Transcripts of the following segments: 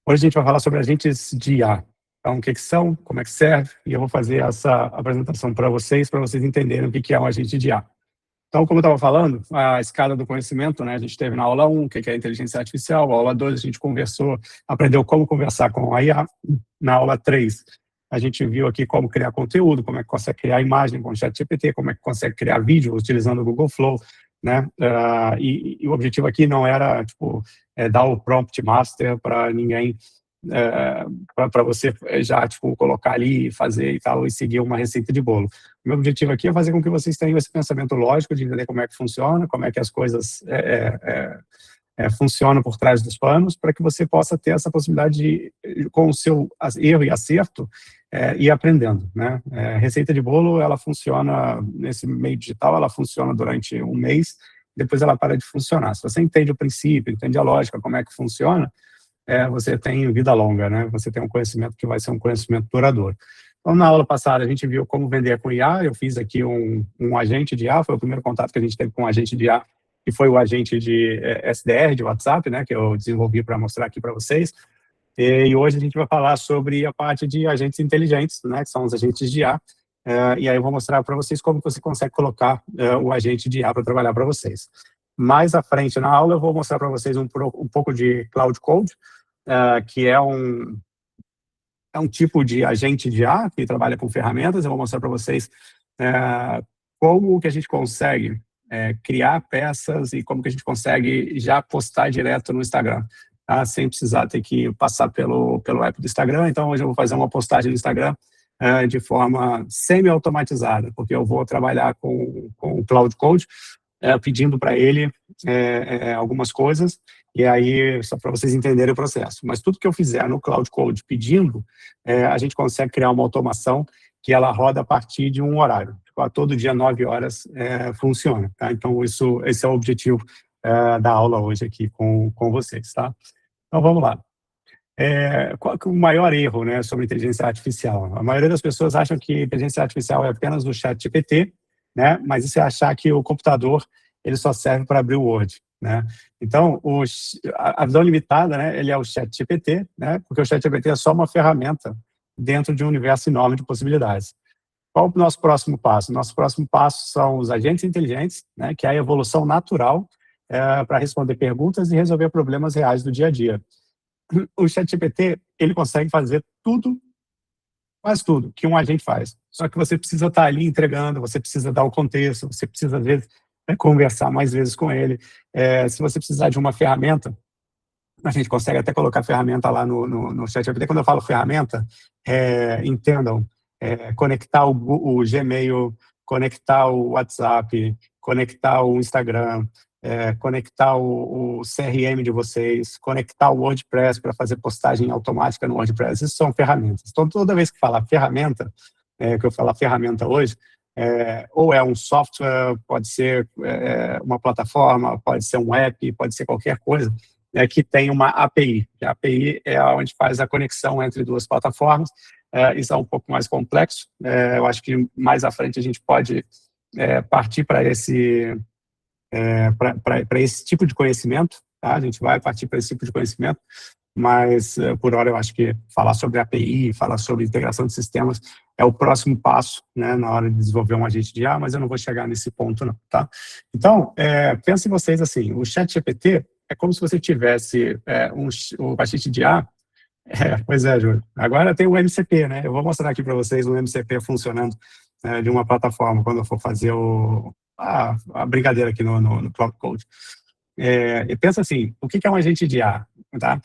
Hoje a gente vai falar sobre agentes de IA. Então, o que são, como é que serve, e eu vou fazer essa apresentação para vocês entenderem o que é um agente de IA. Então, como eu estava falando, a escala do conhecimento, né, a gente teve na aula 1, o que é inteligência artificial, na aula 2 a gente conversou, aprendeu como conversar com a IA, na aula 3 a gente viu aqui como criar conteúdo, como é que consegue criar imagem com o ChatGPT, como é que consegue criar vídeo utilizando o Google Flow, né? E o objetivo aqui não era, dar o prompt master para ninguém, para você já, colocar ali, fazer e tal, e seguir uma receita de bolo. O meu objetivo aqui é fazer com que vocês tenham esse pensamento lógico de entender como é que funciona, como é que as coisas funcionam por trás dos panos, para que você possa ter essa possibilidade de, com o seu erro e acerto, ir aprendendo, né? Receita de bolo, ela funciona nesse meio digital, ela funciona durante um mês, depois ela para de funcionar. Se você entende o princípio, entende a lógica, como é que funciona, você tem vida longa, né? Você tem um conhecimento que vai ser um conhecimento duradouro. Então, na aula passada, a gente viu como vender com IA, eu fiz aqui um agente de IA, foi o primeiro contato que a gente teve com um agente de IA, que foi o agente de SDR, de WhatsApp, né, que eu desenvolvi para mostrar aqui para vocês. E hoje a gente vai falar sobre a parte de agentes inteligentes, né, que são os agentes de IA, e aí eu vou mostrar para vocês como você consegue colocar o agente de IA para trabalhar para vocês. Mais à frente na aula eu vou mostrar para vocês um pouco de Cloud Code, que é um tipo de agente de IA que trabalha com ferramentas. Eu vou mostrar para vocês como que a gente consegue criar peças e como que a gente consegue já postar direto no Instagram, tá? Sem precisar ter que passar pelo app do Instagram. Então, hoje eu vou fazer uma postagem no Instagram de forma semi-automatizada, porque eu vou trabalhar com o Cloud Code, pedindo para ele algumas coisas, e aí, só para vocês entenderem o processo. Mas tudo que eu fizer no Cloud Code pedindo, a gente consegue criar uma automação que ela roda a partir de um horário. A todo dia, 9 horas, funciona. Tá? Então, esse é o objetivo da aula hoje aqui com vocês. Tá? Então, vamos lá. Qual que é o maior erro, né, sobre inteligência artificial? A maioria das pessoas acham que inteligência artificial é apenas o ChatGPT, né, mas isso é achar que o computador ele só serve para abrir o Word, né? Então, a visão limitada, né, ele é o ChatGPT, né, porque o ChatGPT é só uma ferramenta dentro de um universo enorme de possibilidades. Qual o nosso próximo passo? Nosso próximo passo são os agentes inteligentes, né, que é a evolução natural para responder perguntas e resolver problemas reais do dia a dia. O ChatGPT, ele consegue fazer tudo, quase tudo, que um agente faz. Só que você precisa estar ali entregando, você precisa dar o contexto, você precisa, às vezes, conversar mais vezes com ele. Se você precisar de uma ferramenta, a gente consegue até colocar ferramenta lá no ChatGPT. Quando eu falo ferramenta, entendam, conectar o Gmail, conectar o WhatsApp, conectar o Instagram, conectar o CRM de vocês, conectar o WordPress para fazer postagem automática no WordPress. Isso são ferramentas. Então, toda vez que falar ferramenta, que eu falar ferramenta hoje, ou é um software, pode ser uma plataforma, pode ser um app, pode ser qualquer coisa, que tem uma API. A API é onde faz a conexão entre duas plataformas. Isso é um pouco mais complexo. Eu acho que mais à frente a gente pode partir para esse tipo de conhecimento, tá? A gente vai partir para esse tipo de conhecimento, mas por hora eu acho que falar sobre API, falar sobre integração de sistemas é o próximo passo, né, na hora de desenvolver um agente de IA, mas eu não vou chegar nesse ponto não, tá? Então, pensem vocês assim, o ChatGPT é como se você tivesse um agente de IA. Pois é, Júlio. Agora tem o MCP, né? Eu vou mostrar aqui para vocês um MCP funcionando de uma plataforma quando eu for fazer a brincadeira aqui no Cloud Code. E pensa assim, o que é um agente de IA? Tá?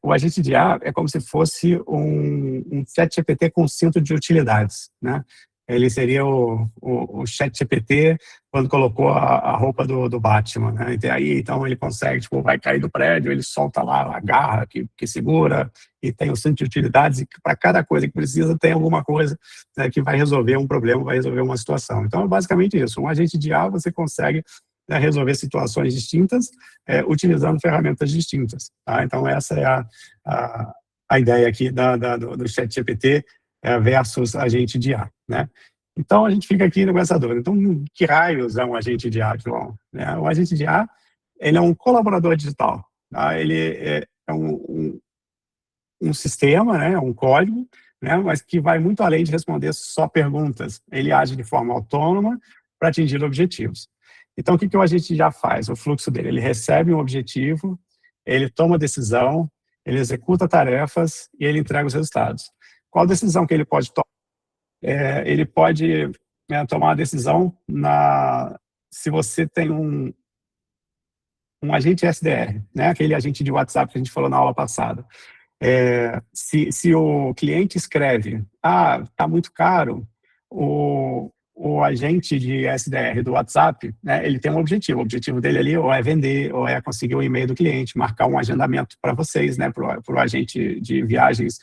O agente de IA é como se fosse um ChatGPT com cinto de utilidades, né? Ele seria o ChatGPT quando colocou a roupa do Batman, né? E aí, então ele consegue, vai cair do prédio, ele solta lá a garra que segura, e tem o cinto de utilidades, e para cada coisa que precisa tem alguma coisa, né, que vai resolver um problema, vai resolver uma situação. Então, é basicamente isso. Um agente de IA, você consegue resolver situações distintas, utilizando ferramentas distintas. Tá? Então, essa é a ideia aqui do ChatGPT versus agente de IA. Né? Então, a gente fica aqui com essa dúvida. Então, que raios é um agente de IA, João? O agente de IA, ele é um colaborador digital. Tá? Ele é um sistema, né, um código, né, mas que vai muito além de responder só perguntas. Ele age de forma autônoma para atingir objetivos. Então, o que o agente já faz? O fluxo dele, ele recebe um objetivo, ele toma decisão, ele executa tarefas e ele entrega os resultados. Qual decisão que ele pode tomar? Ele pode tomar uma decisão se você tem um agente SDR, né, aquele agente de WhatsApp que a gente falou na aula passada. Se o cliente escreve, está muito caro, o agente de SDR do WhatsApp, né, ele tem um objetivo. O objetivo dele ali ou é vender, ou é conseguir o e-mail do cliente, marcar um agendamento para vocês, né, para o agente de viagens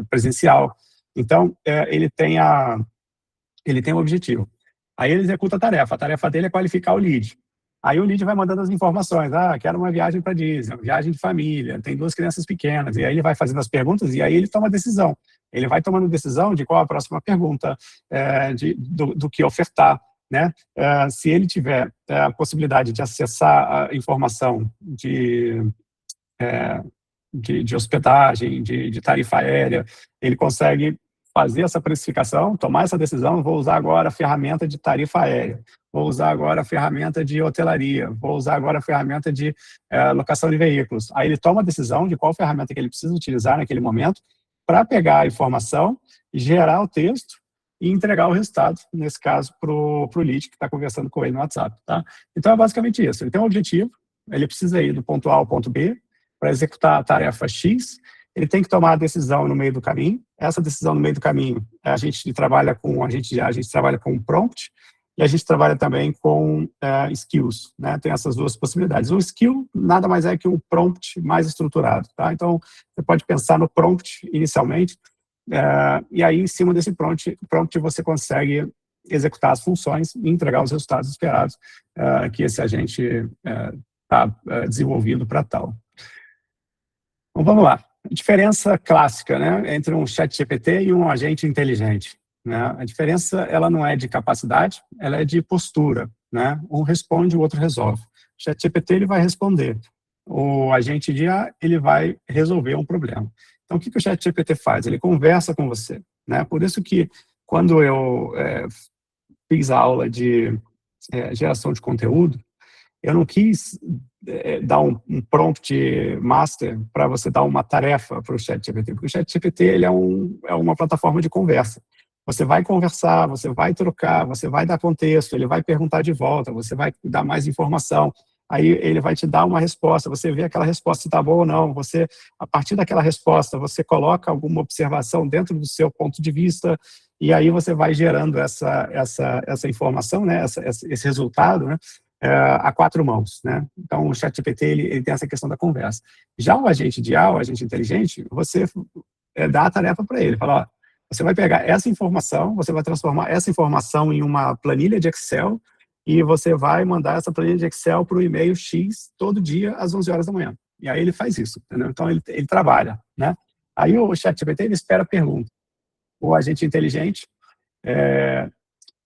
presencial. Então, ele tem um objetivo. Aí ele executa a tarefa dele é qualificar o lead. Aí o lead vai mandando as informações, quero uma viagem para Disney, uma viagem de família, tem 2 crianças pequenas, e aí ele vai fazendo as perguntas e aí ele toma a decisão. Ele vai tomando decisão de qual a próxima pergunta, do que ofertar, né? Se ele tiver a possibilidade de acessar a informação de hospedagem, de tarifa aérea, ele consegue fazer essa precificação, tomar essa decisão, vou usar agora a ferramenta de tarifa aérea, vou usar agora a ferramenta de hotelaria, vou usar agora a ferramenta de locação de veículos. Aí ele toma a decisão de qual ferramenta que ele precisa utilizar naquele momento para pegar a informação, gerar o texto e entregar o resultado, nesse caso, para o lead que está conversando com ele no WhatsApp. Tá? Então, é basicamente isso. Ele tem um objetivo, ele precisa ir do ponto A ao ponto B, para executar a tarefa X, ele tem que tomar a decisão no meio do caminho. Essa decisão no meio do caminho, a gente trabalha com um prompt e a gente trabalha também com skills, né? Tem essas 2 possibilidades. O skill nada mais é que um prompt mais estruturado, tá? Então, você pode pensar no prompt inicialmente e aí, em cima desse prompt você consegue executar as funções e entregar os resultados esperados que esse agente está desenvolvido para tal. Então, vamos lá. A diferença clássica, né, entre um ChatGPT e um agente inteligente. Né? A diferença, ela não é de capacidade, ela é de postura. Né? Um responde, o outro resolve. O ChatGPT, ele vai responder. O agente de IA, ele vai resolver um problema. Então, o que o ChatGPT faz? Ele conversa com você. Né? Por isso que, quando eu fiz a aula de geração de conteúdo, eu não quis dar um prompt master para você dar uma tarefa para o ChatGPT, porque o ChatGPT ele é uma plataforma de conversa. Você vai conversar, você vai trocar, você vai dar contexto, ele vai perguntar de volta, você vai dar mais informação, aí ele vai te dar uma resposta, você vê aquela resposta se está boa ou não, a partir daquela resposta, você coloca alguma observação dentro do seu ponto de vista, e aí você vai gerando essa informação, né, esse resultado, né, a 4 mãos, né? Então, o ChatGPT, ele tem essa questão da conversa. Já o agente de IA, o agente inteligente, você dá a tarefa para ele, fala, ó, você vai pegar essa informação, você vai transformar essa informação em uma planilha de Excel e você vai mandar essa planilha de Excel para o e-mail X todo dia às 11 horas da manhã. E aí ele faz isso, entendeu? Então, ele trabalha, né? Aí o ChatGPT, ele espera a pergunta. O agente inteligente,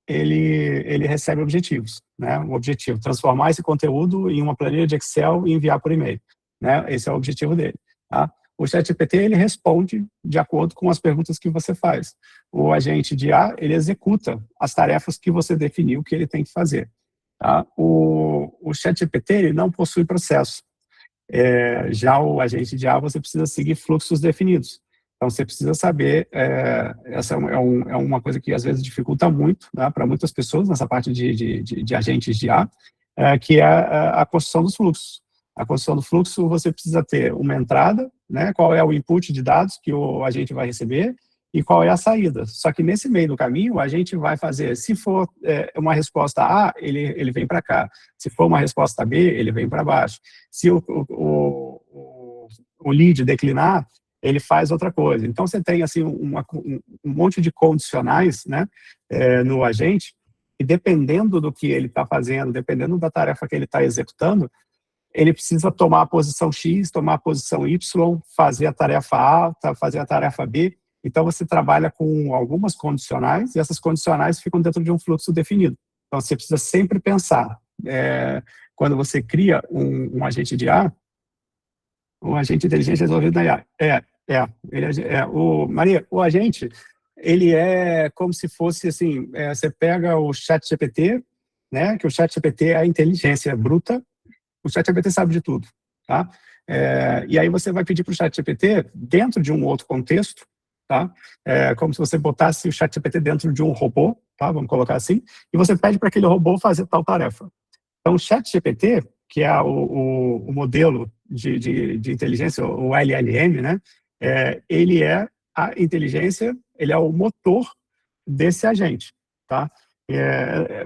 ele recebe objetivos, né? O objetivo, transformar esse conteúdo em uma planilha de Excel e enviar por e-mail, né? Esse é o objetivo dele, tá? O ChatGPT, ele responde de acordo com as perguntas que você faz. O agente de IA, ele executa as tarefas que você definiu que ele tem que fazer, tá? O ChatGPT, ele não possui processo. Já o agente de IA, você precisa seguir fluxos definidos. Então, você precisa saber, essa é uma coisa que às vezes dificulta muito, né, para muitas pessoas nessa parte de agentes de IA, que é a construção dos fluxos. A construção do fluxo, você precisa ter uma entrada, né, qual é o input de dados que o agente vai receber e qual é a saída. Só que nesse meio do caminho, a gente vai fazer, se for uma resposta A, ele vem para cá. Se for uma resposta B, ele vem para baixo. Se o lead declinar, ele faz outra coisa. Então, você tem assim, um monte de condicionais, né, no agente, e dependendo do que ele está fazendo, dependendo da tarefa que ele está executando, ele precisa tomar a posição X, tomar a posição Y, fazer a tarefa A, fazer a tarefa B. Então, você trabalha com algumas condicionais, e essas condicionais ficam dentro de um fluxo definido. Então, você precisa sempre pensar. Quando você cria um agente de IA, O agente de inteligência desenvolvido na IA. Maria, o agente, ele é como se fosse assim, você pega o ChatGPT, né, que o ChatGPT é a inteligência bruta, o ChatGPT sabe de tudo, tá? E aí você vai pedir para o ChatGPT, dentro de um outro contexto, tá? Como se você botasse o ChatGPT dentro de um robô, tá? Vamos colocar assim, e você pede para aquele robô fazer tal tarefa. Então, o ChatGPT, que é o modelo de inteligência, o LLM, né? Ele é a inteligência, ele é o motor desse agente, tá?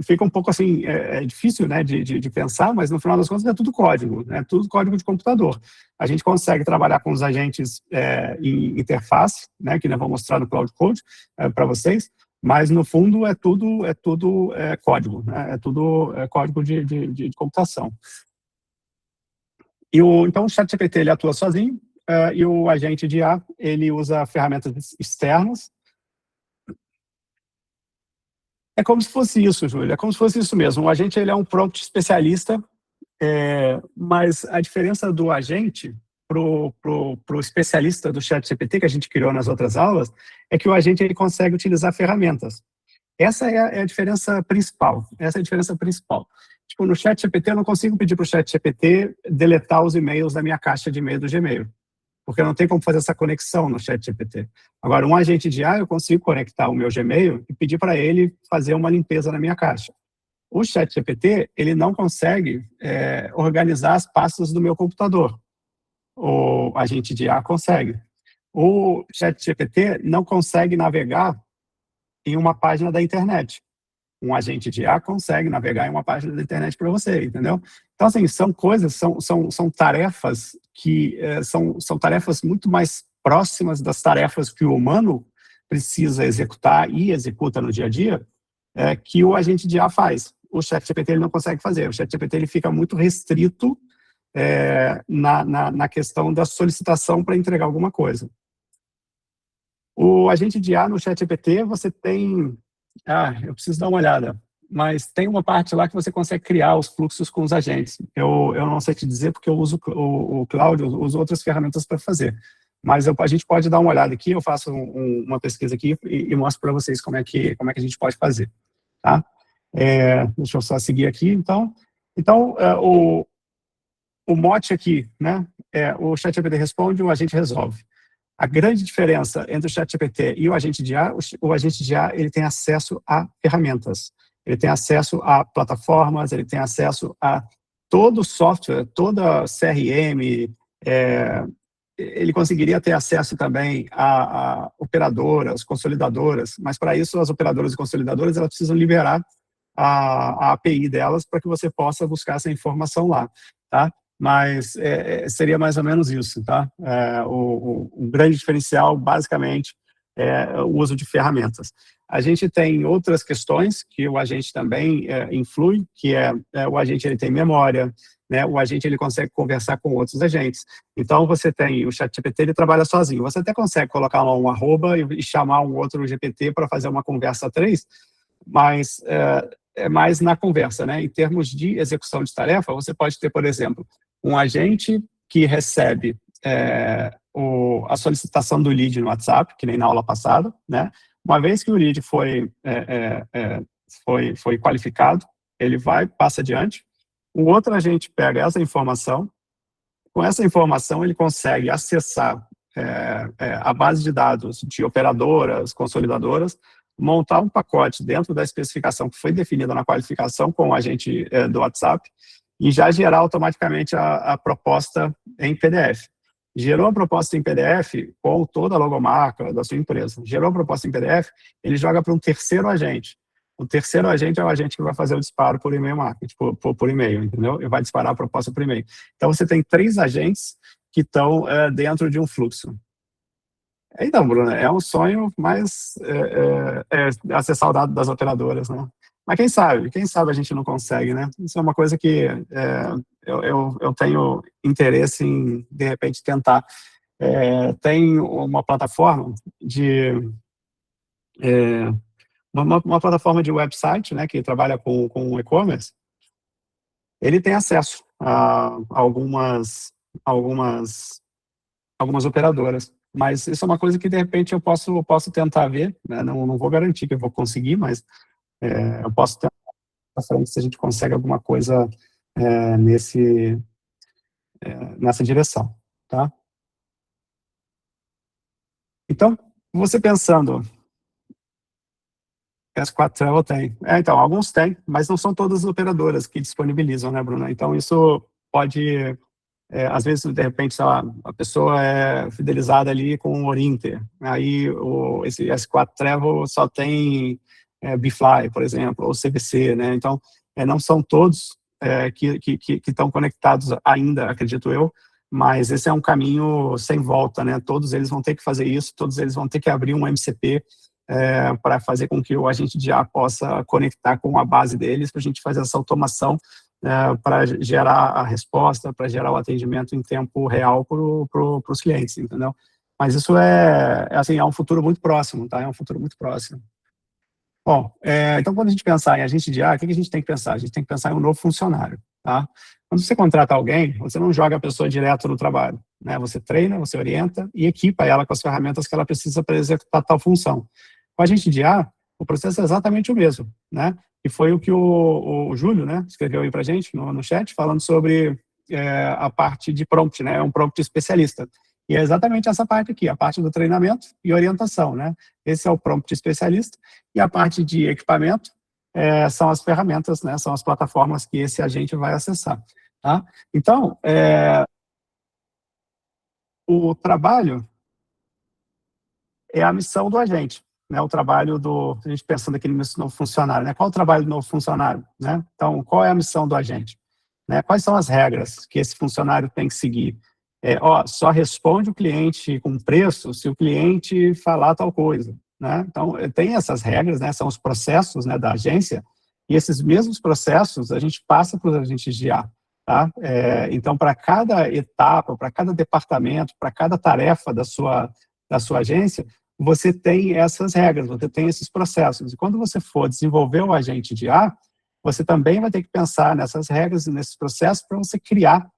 Fica um pouco assim, difícil, né, de pensar, mas no final das contas é tudo código, né? Tudo código de computador. A gente consegue trabalhar com os agentes em interface, né, que eu vou mostrar no Cloud Code para vocês, mas no fundo é tudo código, né? É tudo código de computação. Então o ChatGPT ele atua sozinho, e o agente de IA ele usa ferramentas externas. É como se fosse isso, Júlio, é como se fosse isso mesmo. O agente ele é um prompt especialista, mas a diferença do agente pro especialista do ChatGPT que a gente criou nas outras aulas é que o agente ele consegue utilizar ferramentas. Essa é a diferença principal. Essa é a diferença principal. Tipo, no ChatGPT eu não consigo pedir para o ChatGPT deletar os e-mails da minha caixa de e-mail do Gmail, porque não tem como fazer essa conexão no ChatGPT. Agora, um agente de IA, eu consigo conectar o meu Gmail e pedir para ele fazer uma limpeza na minha caixa. O ChatGPT, ele não consegue organizar as pastas do meu computador. O agente de IA consegue. O ChatGPT não consegue navegar em uma página da internet. Um agente de IA consegue navegar em uma página da internet para você, entendeu? Então, assim, são coisas, são tarefas que são tarefas muito mais próximas das tarefas que o humano precisa executar e executa no dia a dia, que o agente de IA faz. O ChatGPT ele não consegue fazer. O ChatGPT ele fica muito restrito na questão da solicitação para entregar alguma coisa. O agente de IA no ChatGPT, você tem... eu preciso dar uma olhada. Mas tem uma parte lá que você consegue criar os fluxos com os agentes. Eu não sei te dizer porque eu uso o Cloud, eu uso outras ferramentas para fazer. Mas a gente pode dar uma olhada aqui, eu faço uma pesquisa aqui e mostro para vocês como é que a gente pode fazer. Tá? Deixa eu só seguir aqui, então. Então, o mote aqui, né? O ChatGPT responde, o agente resolve. A grande diferença entre o ChatGPT e o agente de IA, o agente de IA ele tem acesso a ferramentas, ele tem acesso a plataformas, ele tem acesso a todo o software, toda CRM, ele conseguiria ter acesso também a operadoras, consolidadoras, mas para isso as operadoras e consolidadoras elas precisam liberar a API delas para que você possa buscar essa informação lá, tá? Mas seria mais ou menos isso, tá? O grande diferencial, basicamente, é o uso de ferramentas. A gente tem outras questões que o agente também influi, que o agente ele tem memória, né? O agente ele consegue conversar com outros agentes. Então, você tem o ChatGPT, ele trabalha sozinho. Você até consegue colocar lá um arroba e chamar um outro GPT para fazer uma conversa 3, mas é mais na conversa, né? Em termos de execução de tarefa, você pode ter, por exemplo, um agente que recebe a solicitação do lead no WhatsApp, que nem na aula passada, né? Uma vez que o lead foi qualificado, ele passa adiante. O outro agente pega essa informação, com essa informação ele consegue acessar a base de dados de operadoras, consolidadoras, montar um pacote dentro da especificação que foi definida na qualificação com o agente do WhatsApp e já gerar automaticamente a proposta em PDF. Gerou a proposta em PDF com toda a logomarca da sua empresa. Gerou a proposta em PDF, ele joga para um terceiro agente. O terceiro agente é o agente que vai fazer o disparo por e-mail marketing, por e-mail, entendeu? Ele vai disparar a proposta por e-mail. Então, você tem 3 agentes que estão dentro de um fluxo. Então, Bruno, é um sonho, mas acessar o dado das operadoras, né? Mas quem sabe a gente não consegue, né? Isso é uma coisa que eu tenho interesse em, de repente, tentar. Tem uma plataforma uma plataforma de website, né, que trabalha com e-commerce. Ele tem acesso a algumas algumas operadoras. Mas isso é uma coisa que, de repente, eu posso tentar ver, né? Não vou garantir que eu vou conseguir, mas eu posso tentar pra frente se a gente consegue alguma coisa nesse, nessa direção, tá? Então, você pensando, S4 Travel tem. Então, alguns têm, mas não são todas as operadoras que disponibilizam, né, Bruna? Então, isso pode, às vezes, de repente, sei lá, a pessoa é fidelizada ali com o Orinter, aí esse S4 Travel só tem Bfly, por exemplo, ou CVC, né? Então, não são todos que estão conectados ainda, acredito eu, mas esse é um caminho sem volta, né? Todos eles vão ter que fazer isso, todos eles vão ter que abrir um MCP para fazer com que o agente de IA possa conectar com a base deles, para a gente fazer essa automação para gerar a resposta, para gerar o atendimento em tempo real para os clientes, entendeu? Mas isso assim, é um futuro muito próximo, tá? É um futuro muito próximo. Bom, então quando a gente pensar em agente de IA, o que a gente tem que pensar? A gente tem que pensar em um novo funcionário, tá? Quando você contrata alguém, você não joga a pessoa direto no trabalho, né? Você treina, você orienta e equipa ela com as ferramentas que ela precisa para executar tal função. Com a agente de IA, o processo é exatamente o mesmo, né? E foi o que o Júlio, né, escreveu aí para a gente no chat, falando sobre a parte de prompt, né? É um prompt especialista. E é exatamente essa parte aqui, a parte do treinamento e orientação, né? Esse é o prompt especialista. E a parte de equipamento são as ferramentas, né? São as plataformas que esse agente vai acessar, tá? Então, o trabalho é a missão do agente, né? O trabalho a gente pensando aqui no novo funcionário, né? Qual é o trabalho do novo funcionário, né? Então, qual é a missão do agente? Né? Quais são as regras que esse funcionário tem que seguir? Só responde o cliente com preço se o cliente falar tal coisa, né? Então, tem essas regras, né? São os processos, né, da agência, e esses mesmos processos a gente passa para os agentes de IA, tá? Então, para cada etapa, para cada departamento, para cada tarefa da sua agência, você tem essas regras, você tem esses processos. E quando você for desenvolver o agente de IA, você também vai ter que pensar nessas regras e nesses processos para você criar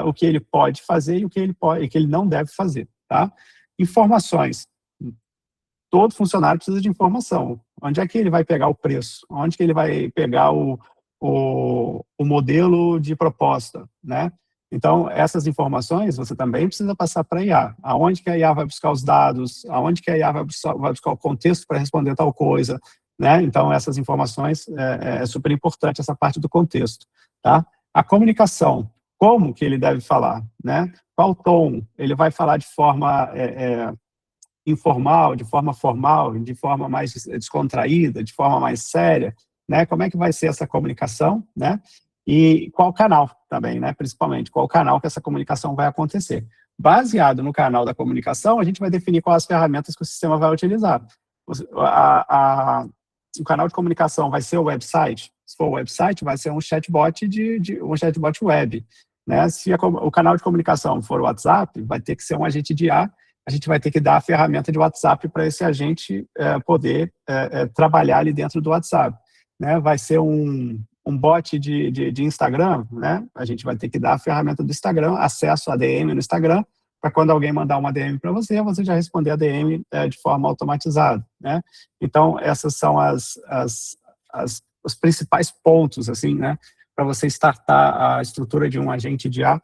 o que ele pode fazer e o que ele não deve fazer, tá? Informações. Todo funcionário precisa de informação. Onde é que ele vai pegar o preço? Onde que ele vai pegar o modelo de proposta, né? Então, essas informações você também precisa passar para a IA. Aonde que a IA vai buscar os dados? Aonde que a IA vai buscar o contexto para responder tal coisa? Né? Então, essas informações, é super importante essa parte do contexto. Tá? A comunicação, como que ele deve falar? Né? Qual tom? Ele vai falar de forma informal, de forma formal, de forma mais descontraída, de forma mais séria, né? Como é que vai ser essa comunicação, né? E qual canal também, né? Principalmente, qual canal que essa comunicação vai acontecer. Baseado no canal da comunicação, a gente vai definir quais as ferramentas que o sistema vai utilizar. O canal de comunicação vai ser o website? Se for o website, vai ser um chatbot um chatbot web. Né? Se o canal de comunicação for o WhatsApp, vai ter que ser um agente de IA. A gente vai ter que dar a ferramenta de WhatsApp para esse agente poder trabalhar ali dentro do WhatsApp. Né? Vai ser um bot de Instagram, né? A gente vai ter que dar a ferramenta do Instagram, acesso a DM no Instagram, para quando alguém mandar uma DM para você, você já responder a DM de forma automatizada. Né? Então, essas são os principais pontos, assim, né? Para você startar a estrutura de um agente de IA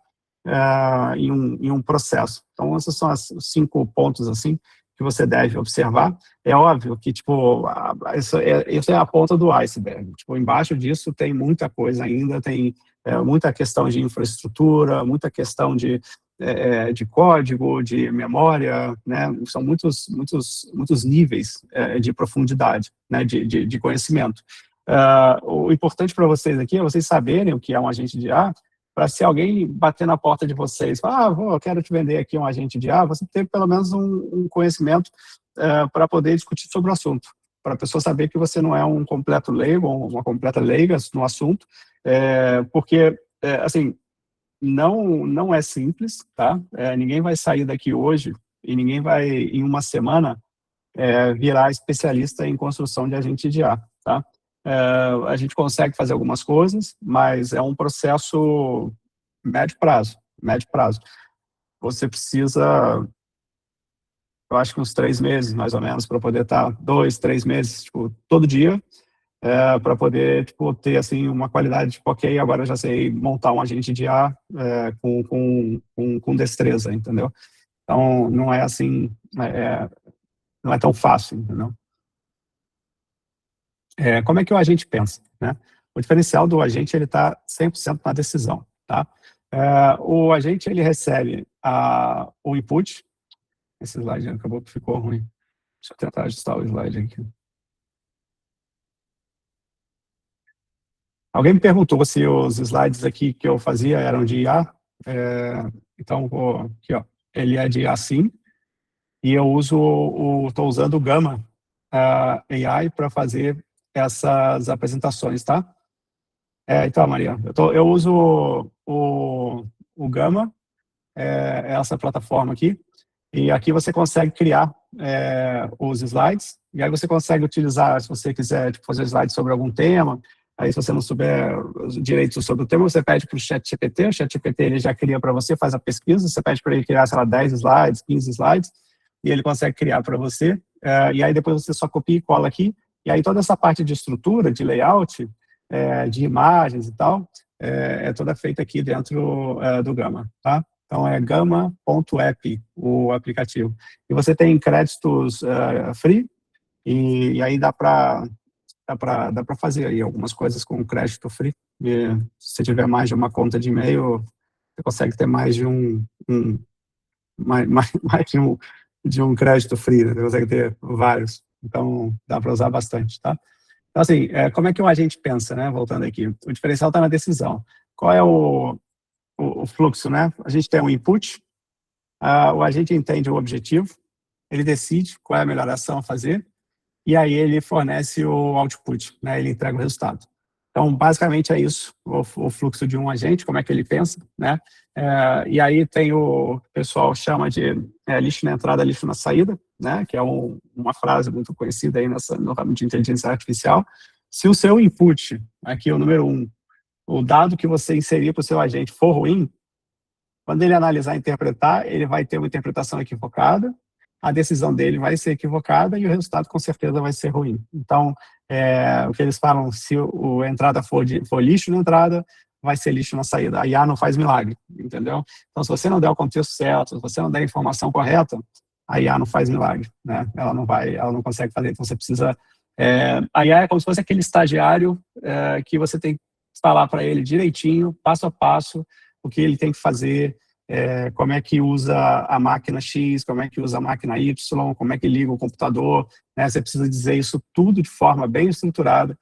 em um processo. Então, esses são os 5 pontos, assim, que você deve observar. É óbvio que, tipo, isso é a ponta do iceberg. Tipo, embaixo disso tem muita coisa ainda, tem muita questão de infraestrutura, muita questão de código, de memória, né? São muitos níveis de profundidade, né? de conhecimento. O importante para vocês aqui é vocês saberem o que é um agente de IA, para se alguém bater na porta de vocês, falar, eu quero te vender aqui um agente de IA, você ter pelo menos um conhecimento para poder discutir sobre o assunto, para a pessoa saber que você não é um completo leigo, ou uma completa leiga no assunto, porque, assim, não é simples, tá? Ninguém vai sair daqui hoje e ninguém vai, em uma semana, virar especialista em construção de agente de IA, tá? A gente consegue fazer algumas coisas, mas é um processo médio prazo, médio prazo. você precisa, eu acho que uns 3 meses, mais ou menos, para poder estar 2, 3 meses, tipo, todo dia, para poder, tipo, ter, assim, uma qualidade, tipo, ok, agora eu já sei montar um agente de IA com destreza, entendeu? Então, não é assim, não é tão fácil, entendeu? Como é que o agente pensa, né? O diferencial do agente, ele está 100% na decisão, tá? O agente, ele recebe o input. Esse slide acabou que ficou ruim. Deixa eu tentar ajustar o slide aqui. Alguém me perguntou se os slides aqui que eu fazia eram de IA. Então, aqui, ó, ele é de IA sim, e eu estou usando o Gamma AI para fazer essas apresentações, tá? Então, Maria, eu uso o Gamma, essa plataforma aqui, e aqui você consegue criar os slides, e aí você consegue utilizar, se você quiser tipo, fazer slides sobre algum tema, aí se você não souber os direitos sobre o tema, você pede para o ChatGPT, o ChatGPT ele já cria para você, faz a pesquisa, você pede para ele criar, sei lá, 10 slides, 15 slides, e ele consegue criar para você, e aí depois você só copia e cola aqui, e aí toda essa parte de estrutura, de layout, de imagens e tal, é toda feita aqui dentro do Gamma, tá? Então, é gamma.app, o aplicativo. E você tem créditos free, e aí dá para fazer aí algumas coisas com crédito free. E se você tiver mais de uma conta de e-mail, você consegue ter mais de mais de um crédito free, né? Você consegue ter vários. Então, dá para usar bastante, tá? Então, assim, como é que o agente pensa, né? Voltando aqui. O diferencial está na decisão. Qual é o fluxo, né? A gente tem um input, o agente entende o objetivo, ele decide qual é a melhor ação a fazer, e aí ele fornece o output, né? Ele entrega o resultado. Então, basicamente é isso, o fluxo de um agente, como é que ele pensa, né? E aí tem o pessoal chama de lixo na entrada, lixo na saída, né? Que é uma frase muito conhecida aí no ramo de inteligência artificial. Se o seu input, aqui o número 1, o dado que você inserir para o seu agente for ruim, quando ele analisar e interpretar, ele vai ter uma interpretação equivocada, a decisão dele vai ser equivocada e o resultado com certeza vai ser ruim. Então, o que eles falam, se a entrada for lixo na entrada, vai ser lixo na saída. A IA não faz milagre, entendeu? Então, se você não der o contexto certo, se você não der a informação correta, a IA não faz milagre, né? Ela não consegue fazer. Então, você precisa... a IA é como se fosse aquele estagiário que você tem que falar para ele direitinho, passo a passo, o que ele tem que fazer, como é que usa a máquina X, como é que usa a máquina Y, como é que liga o computador, né? Você precisa dizer isso tudo de forma bem estruturada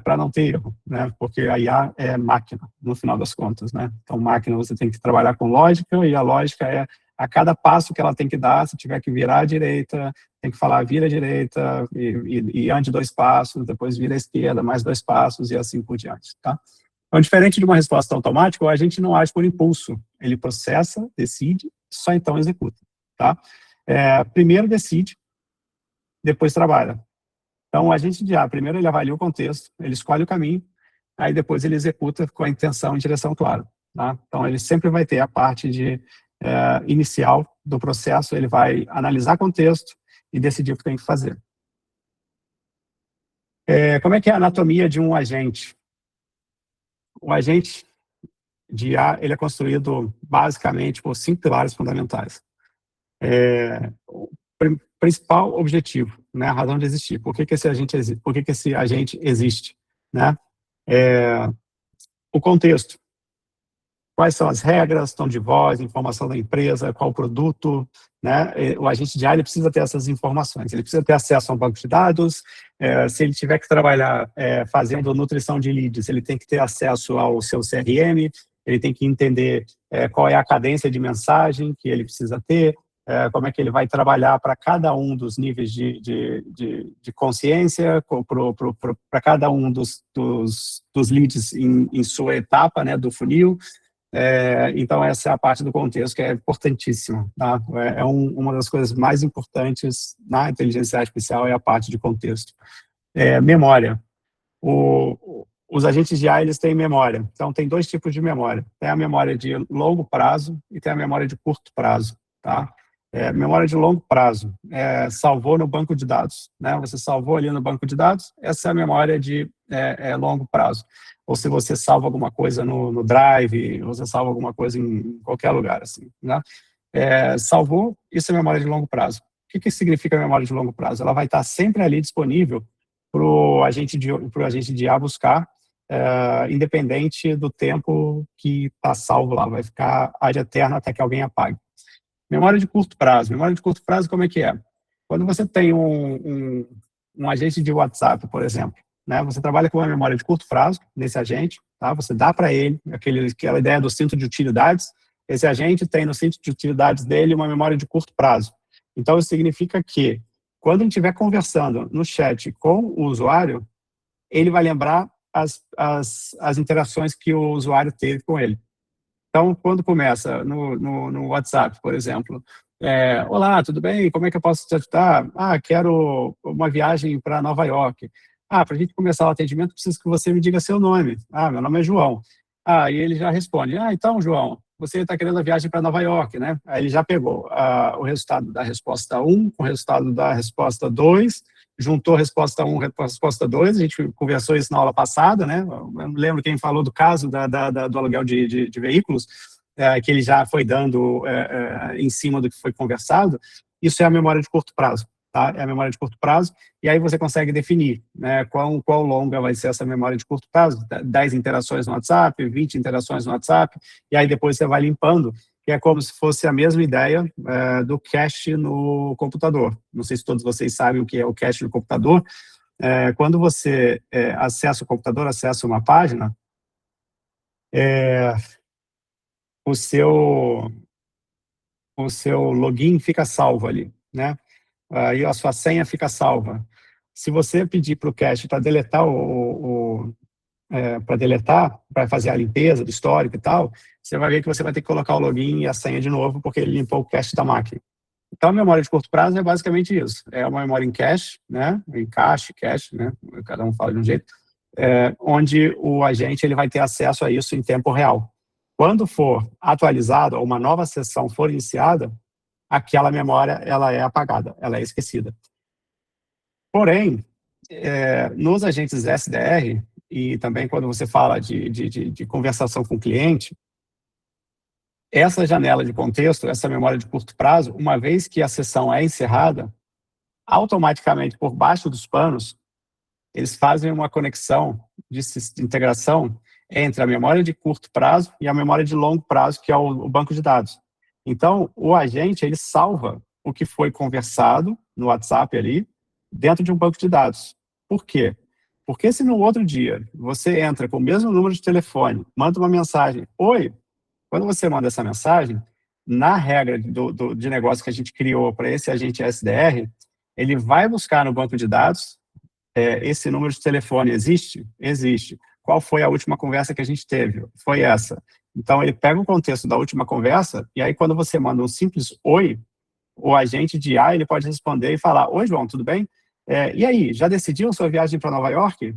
para não ter erro, né? Porque a IA é máquina, no final das contas, né? Então, máquina você tem que trabalhar com lógica, e a lógica é a cada passo que ela tem que dar, se tiver que virar à direita, tem que falar vira à direita, e ande 2 passos, depois vira à esquerda, mais 2 passos, e assim por diante, tá? Então, diferente de uma resposta automática, o agente não age por impulso. Ele processa, decide, só então executa, tá? Primeiro decide, depois trabalha. Então, o agente de IA, primeiro ele avalia o contexto, ele escolhe o caminho, aí depois ele executa com a intenção e direção clara, tá? Então, ele sempre vai ter a parte inicial do processo, ele vai analisar contexto e decidir o que tem que fazer. Como é que é a anatomia de um agente? O agente de IA, ele é construído basicamente por 5 pilares fundamentais. O principal objetivo, né, a razão de existir. Por que esse agente existe? Por que esse agente existe, né? O contexto. Quais são as regras, tom de voz, informação da empresa, qual o produto, né? O agente de IA ele precisa ter essas informações. Ele precisa ter acesso a um banco de dados. Se ele tiver que trabalhar fazendo nutrição de leads, ele tem que ter acesso ao seu CRM. Ele tem que entender qual é a cadência de mensagem que ele precisa ter, como é que ele vai trabalhar para cada um dos níveis de consciência, para cada um dos leads em sua etapa, né, do funil. Então, essa é a parte do contexto que é importantíssima, tá? Uma das coisas mais importantes na inteligência artificial é a parte de contexto. Memória. Os agentes de IA, eles têm memória. Então, tem dois tipos de memória. Tem a memória de longo prazo e tem a memória de curto prazo, tá? Memória de longo prazo, salvou no banco de dados, né? Você salvou ali no banco de dados, essa é a memória de longo prazo. Ou se você salva alguma coisa no Drive, ou você salva alguma coisa em qualquer lugar, assim, né? Salvou, isso é memória de longo prazo. O que significa memória de longo prazo? Ela vai estar sempre ali disponível para o agente de IA buscar, independente do tempo que está salvo lá, vai ficar ad eterno até que alguém apague. Memória de curto prazo. Memória de curto prazo, como é que é? Quando você tem um agente de WhatsApp, por exemplo, né, você trabalha com uma memória de curto prazo nesse agente, tá? Você dá para ele aquela ideia do cinto de utilidades. Esse agente tem no cinto de utilidades dele uma memória de curto prazo. Então, isso significa que, quando ele estiver conversando no chat com o usuário, ele vai lembrar as interações que o usuário teve com ele. Então, quando começa no WhatsApp, por exemplo, olá, tudo bem? Como é que eu posso te ajudar? Quero uma viagem para Nova York. Para a gente começar o atendimento, preciso que você me diga seu nome. Meu nome é João. E ele já responde, então, João, você está querendo a viagem para Nova York, né? Aí ele já pegou o resultado da resposta 1 com o resultado da resposta 2, juntou a resposta 1 com a resposta 2, a gente conversou isso na aula passada, né? Eu não lembro quem falou do caso do aluguel de veículos, que ele já foi dando em cima do que foi conversado. Isso é a memória de curto prazo, tá? É a memória de curto prazo, e aí você consegue definir, né, qual longa vai ser essa memória de curto prazo, 10 interações no WhatsApp, 20 interações no WhatsApp, e aí depois você vai limpando, que é como se fosse a mesma ideia do cache no computador. Não sei se todos vocês sabem o que é o cache no computador. Quando você acessa o computador, acessa uma página, o seu login fica salvo ali, né? E a sua senha fica salva. Se você pedir para o cache para deletar para fazer a limpeza do histórico e tal, você vai ver que você vai ter que colocar o login e a senha de novo, porque ele limpou o cache da máquina. Então, a memória de curto prazo é basicamente isso. É uma memória em cache, né? Em cache, né? Cada um fala de um jeito, onde o agente ele vai ter acesso a isso em tempo real. Quando for atualizado ou uma nova sessão for iniciada, aquela memória ela é apagada, ela é esquecida. Porém, nos agentes SDR, e também quando você fala de conversação com o cliente, essa janela de contexto, essa memória de curto prazo, uma vez que a sessão é encerrada, automaticamente, por baixo dos panos, eles fazem uma conexão de integração entre a memória de curto prazo e a memória de longo prazo, que é o banco de dados. Então, o agente, ele salva o que foi conversado no WhatsApp ali, dentro de um banco de dados. Por quê? Porque se no outro dia você entra com o mesmo número de telefone, manda uma mensagem, oi, quando você manda essa mensagem, na regra de negócio que a gente criou para esse agente SDR, ele vai buscar no banco de dados, esse número de telefone existe? Existe. Qual foi a última conversa que a gente teve? Foi essa. Então, ele pega o contexto da última conversa, e aí quando você manda um simples oi, o agente de IA, ele pode responder e falar, oi, João, tudo bem? E aí, já decidiu a sua viagem para Nova York?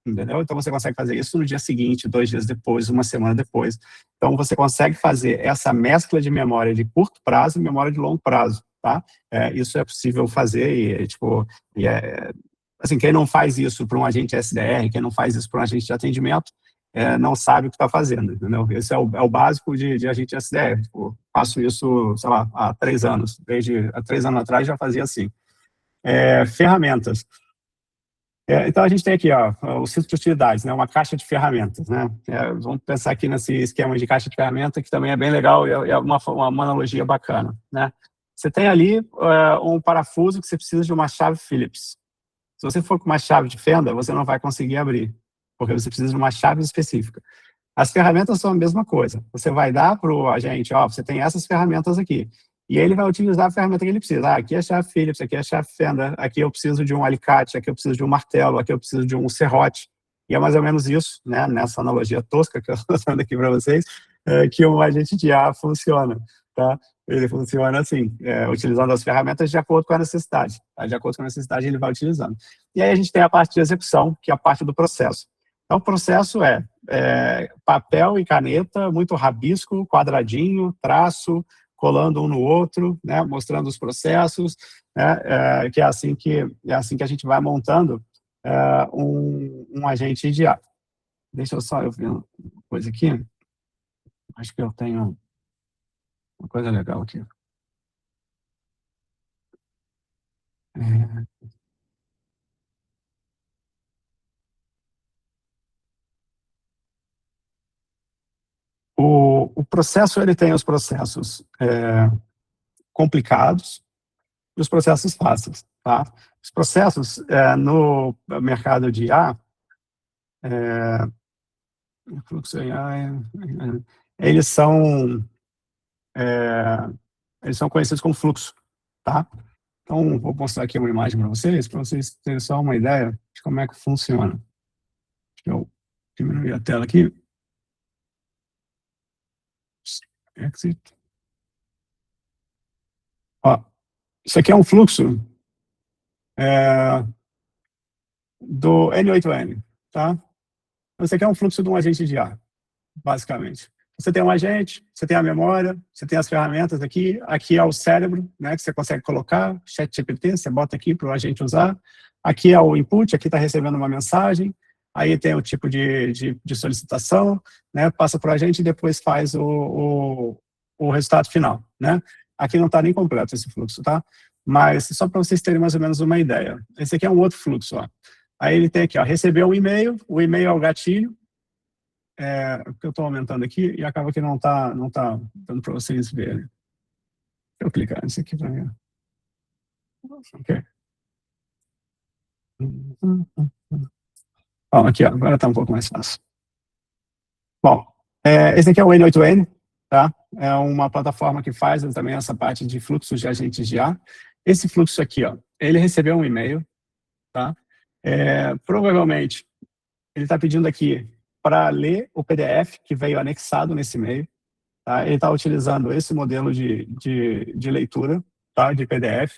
Entendeu? Então, você consegue fazer isso no dia seguinte, 2 dias depois, uma semana depois. Então, você consegue fazer essa mescla de memória de curto prazo e memória de longo prazo, tá? Isso é possível fazer assim, quem não faz isso para um agente SDR, quem não faz isso para um agente de atendimento, não sabe o que está fazendo, entendeu? Esse é o básico de agente SDR. Tipo, faço isso, sei lá, há 3 anos. Desde há 3 anos atrás já fazia assim. Ferramentas. Então, a gente tem aqui o cinto de utilidades, né, uma caixa de ferramentas. Né? Vamos pensar aqui nesse esquema de caixa de ferramentas, que também é bem legal e é uma analogia bacana. Né? Você tem ali um parafuso que você precisa de uma chave Phillips. Se você for com uma chave de fenda, você não vai conseguir abrir, porque você precisa de uma chave específica. As ferramentas são a mesma coisa. Você vai dar para o agente, você tem essas ferramentas aqui. E ele vai utilizar a ferramenta que ele precisa. Aqui é a chave Phillips, aqui é a chave Fender, aqui eu preciso de um alicate, aqui eu preciso de um martelo, aqui eu preciso de um serrote. E é mais ou menos isso, né, nessa analogia tosca que eu estou dando aqui para vocês, que um agente de IA funciona. Tá? Ele funciona assim, utilizando as ferramentas de acordo com a necessidade. Tá? De acordo com a necessidade, ele vai utilizando. E aí a gente tem a parte de execução, que é a parte do processo. Então, o processo é papel e caneta, muito rabisco, quadradinho, traço, colando um no outro, né, mostrando os processos, né, que é assim que a gente vai montando um agente de IA. Deixa eu ver uma coisa aqui. Acho que eu tenho uma coisa legal aqui. O processo, ele tem os processos complicados e os processos fáceis, tá? Os processos no mercado de IA, fluxo AI, eles são conhecidos como fluxo, tá? Então, vou mostrar aqui uma imagem para vocês terem só uma ideia de como é que funciona. Deixa eu diminuir a tela aqui. Exit. Ó, isso aqui é um fluxo do N8N, tá? Isso aqui é um fluxo de um agente de IA, basicamente. Você tem um agente, você tem a memória, você tem as ferramentas aqui é o cérebro, né, que você consegue colocar, ChatGPT, você bota aqui para o agente usar, aqui é o input, aqui está recebendo uma mensagem, aí tem o tipo de solicitação, né, passa para o agente e depois faz o resultado final, né. Aqui não está nem completo esse fluxo, tá? Mas só para vocês terem mais ou menos uma ideia. Esse aqui é um outro fluxo, ó. Aí ele tem aqui, ó, recebeu um e-mail, o e-mail é o gatilho, porque eu estou aumentando aqui e acaba que não está dando para vocês verem. Deixa eu clicar nisso aqui para mim. Ok. Bom, aqui, ó, agora está um pouco mais fácil. Bom, esse aqui é o N8N, tá? É uma plataforma que faz também essa parte de fluxos de agentes de IA. Esse fluxo aqui, ó, ele recebeu um e-mail, tá? Provavelmente, ele está pedindo aqui para ler o PDF que veio anexado nesse e-mail. Tá? Ele está utilizando esse modelo de leitura, tá? De PDF.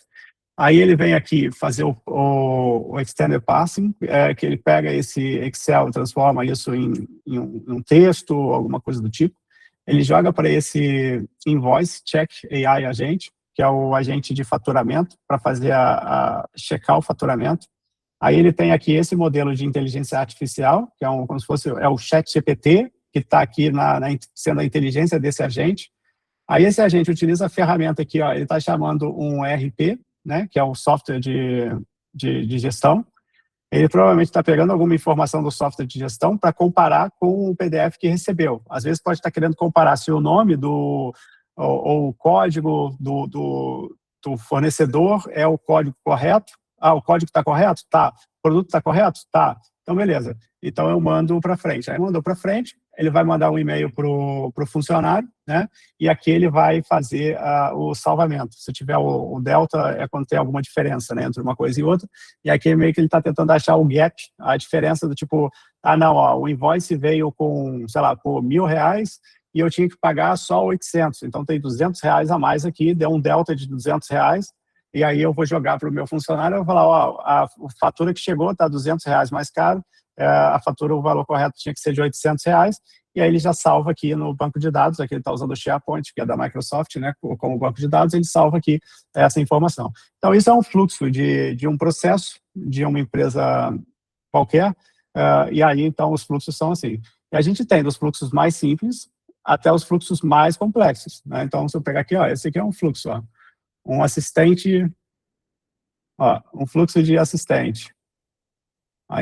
Aí ele vem aqui fazer o extended parsing, que ele pega esse Excel e transforma isso em um texto, alguma coisa do tipo. Ele joga para esse Invoice Check AI Agent, que é o agente de faturamento, para fazer checar o faturamento. Aí ele tem aqui esse modelo de inteligência artificial, que é como se fosse o ChatGPT, que está aqui sendo a inteligência desse agente. Aí esse agente utiliza a ferramenta aqui, ó, ele está chamando um ERP, né, que é o software de gestão. Ele provavelmente está pegando alguma informação do software de gestão para comparar com o PDF que recebeu. Às vezes pode estar querendo comparar se o nome ou o código do fornecedor é o código correto. Ah, o código está correto? Tá. O produto está correto? Tá. Então, beleza. Então, eu mando para frente. Aí, mandou para frente, ele vai mandar um e-mail para o funcionário, né? E aqui ele vai fazer o salvamento. Se tiver o delta, é quando tem alguma diferença, né, entre uma coisa e outra. E aqui meio que ele está tentando achar o gap, a diferença do tipo, não, ó, o invoice veio com, sei lá, por R$1.000 e eu tinha que pagar só 800. Então, tem R$200 a mais aqui, deu um delta de R$200. E aí eu vou jogar para o meu funcionário, eu vou falar, ó, a fatura que chegou está R$200 mais caro, a fatura, o valor correto tinha que ser de R$800, e aí ele já salva aqui no banco de dados, aqui ele está usando o SharePoint, que é da Microsoft, né, como banco de dados, ele salva aqui essa informação. Então, isso é um fluxo de um processo, de uma empresa qualquer, e aí, então, os fluxos são assim. E a gente tem dos fluxos mais simples até os fluxos mais complexos, né? Então, se eu pegar aqui, ó, esse aqui é um fluxo, ó. Um assistente, ó, um fluxo de assistente.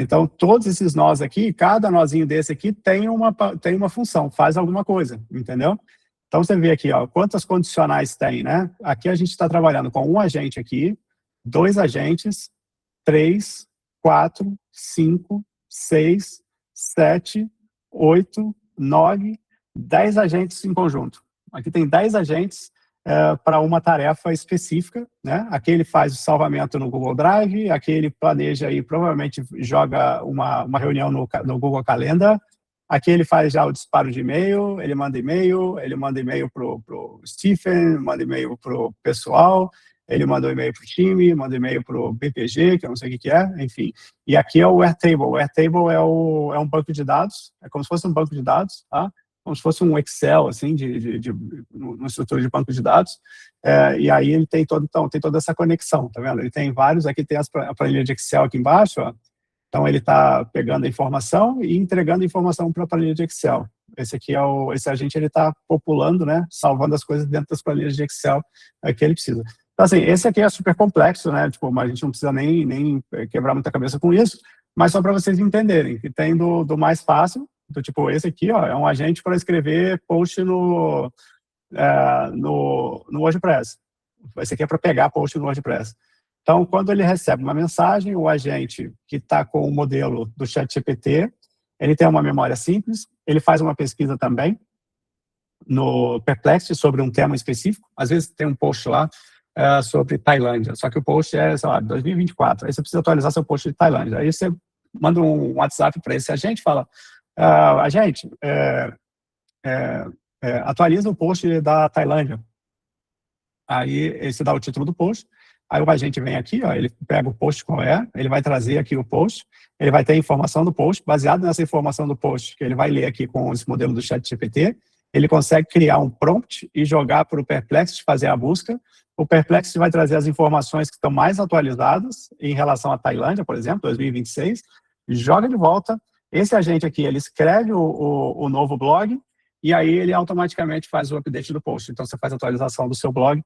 Então, todos esses nós aqui, cada nozinho desse aqui tem uma função, faz alguma coisa, entendeu? Então, você vê aqui, ó, quantas condicionais tem, né? Aqui a gente está trabalhando com um agente aqui, 2 agentes, 3, 4, 5, 6, 7, 8, 9, 10 agentes em conjunto. Aqui tem 10 agentes para uma tarefa específica, né? Aqui ele faz o salvamento no Google Drive, aqui ele planeja e provavelmente joga uma reunião no Google Calendar, aqui ele faz já o disparo de e-mail, ele manda e-mail para o Stephen, manda e-mail para o pessoal, ele manda um e-mail para o time, manda um e-mail para o BPG, que eu não sei o que é, enfim. E aqui é o Airtable. O Airtable é um banco de dados, é como se fosse um banco de dados, tá? Como se fosse um Excel, assim, uma estrutura de banco de dados. E aí ele tem tem toda essa conexão, tá vendo? Ele tem vários, aqui tem a planilha de Excel aqui embaixo, ó. Então ele está pegando a informação e entregando a informação para a planilha de Excel. Esse agente, ele está populando, né, salvando as coisas dentro das planilhas de Excel que ele precisa. Então, assim, esse aqui é super complexo, né, tipo, mas a gente não precisa nem quebrar muita cabeça com isso, mas só para vocês entenderem, que tem do mais fácil, do tipo, esse aqui, ó, é um agente para escrever post no WordPress. Esse aqui é para pegar post no WordPress. Então, quando ele recebe uma mensagem, o agente que está com o modelo do ChatGPT, ele tem uma memória simples, ele faz uma pesquisa também no Perplexity sobre um tema específico. Às vezes tem um post lá sobre Tailândia, só que o post é, sei lá, 2024. Aí você precisa atualizar seu post de Tailândia. Aí você manda um WhatsApp para esse agente e fala, agente, atualiza o post da Tailândia. Aí você dá o título do post, aí o agente vem aqui, ó, ele pega o post qual é, ele vai trazer aqui o post, ele vai ter a informação do post, baseado nessa informação do post, que ele vai ler aqui com esse modelo do ChatGPT, ele consegue criar um prompt e jogar para o Perplexity fazer a busca. O Perplexity vai trazer as informações que estão mais atualizadas em relação à Tailândia, por exemplo, 2026, joga de volta. Esse agente aqui, ele escreve o novo blog, e aí ele automaticamente faz o update do post. Então, você faz a atualização do seu blog,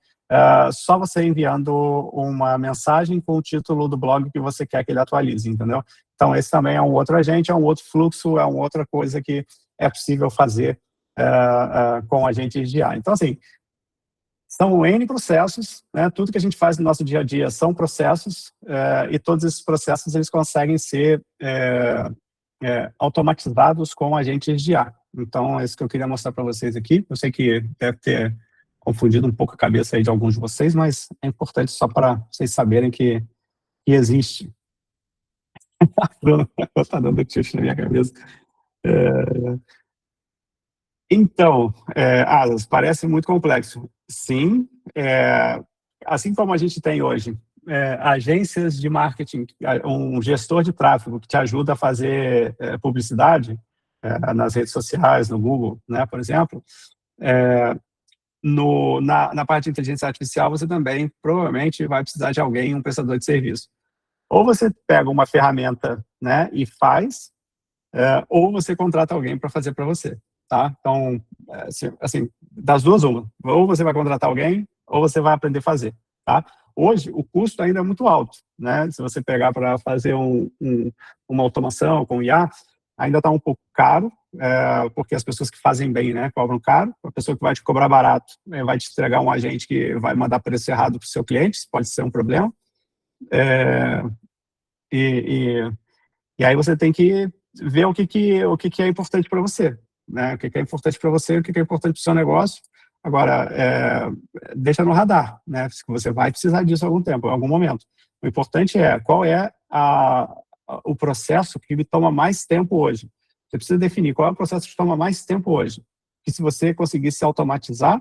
só você enviando uma mensagem com o título do blog que você quer que ele atualize, entendeu? Então, esse também é um outro agente, é um outro fluxo, é uma outra coisa que é possível fazer com agentes de IA. Então, assim, são N processos, né? Tudo que a gente faz no nosso dia a dia são processos, e todos esses processos eles conseguem ser automatizados com agentes de IA. Então, é isso que eu queria mostrar para vocês aqui. Eu sei que deve ter confundido um pouco a cabeça aí de alguns de vocês, mas é importante só para vocês saberem que existe. Está dando tilt na minha cabeça. Então, parece muito complexo. Sim, assim como a gente tem hoje agências de marketing, um gestor de tráfego que te ajuda a fazer publicidade nas redes sociais, no Google, né, por exemplo, na parte de inteligência artificial você também provavelmente vai precisar de alguém, um prestador de serviço. Ou você pega uma ferramenta, né, e faz, ou você contrata alguém para fazer para você, tá? Então, assim, das duas uma. Ou você vai contratar alguém, ou você vai aprender a fazer, tá? Hoje, o custo ainda é muito alto, né? Se você pegar para fazer uma automação com IA, ainda está um pouco caro, porque as pessoas que fazem bem, né, cobram caro. A pessoa que vai te cobrar barato vai te entregar um agente que vai mandar preço errado para o seu cliente, isso pode ser um problema. E aí você tem que ver o que é importante para você, né? O que é importante para você, o que é importante para o seu negócio. Agora, deixa no radar, né? Você vai precisar disso em algum tempo, em algum momento. O importante é qual é o processo que me toma mais tempo hoje. Você precisa definir qual é o processo que toma mais tempo hoje. Que se você conseguisse automatizar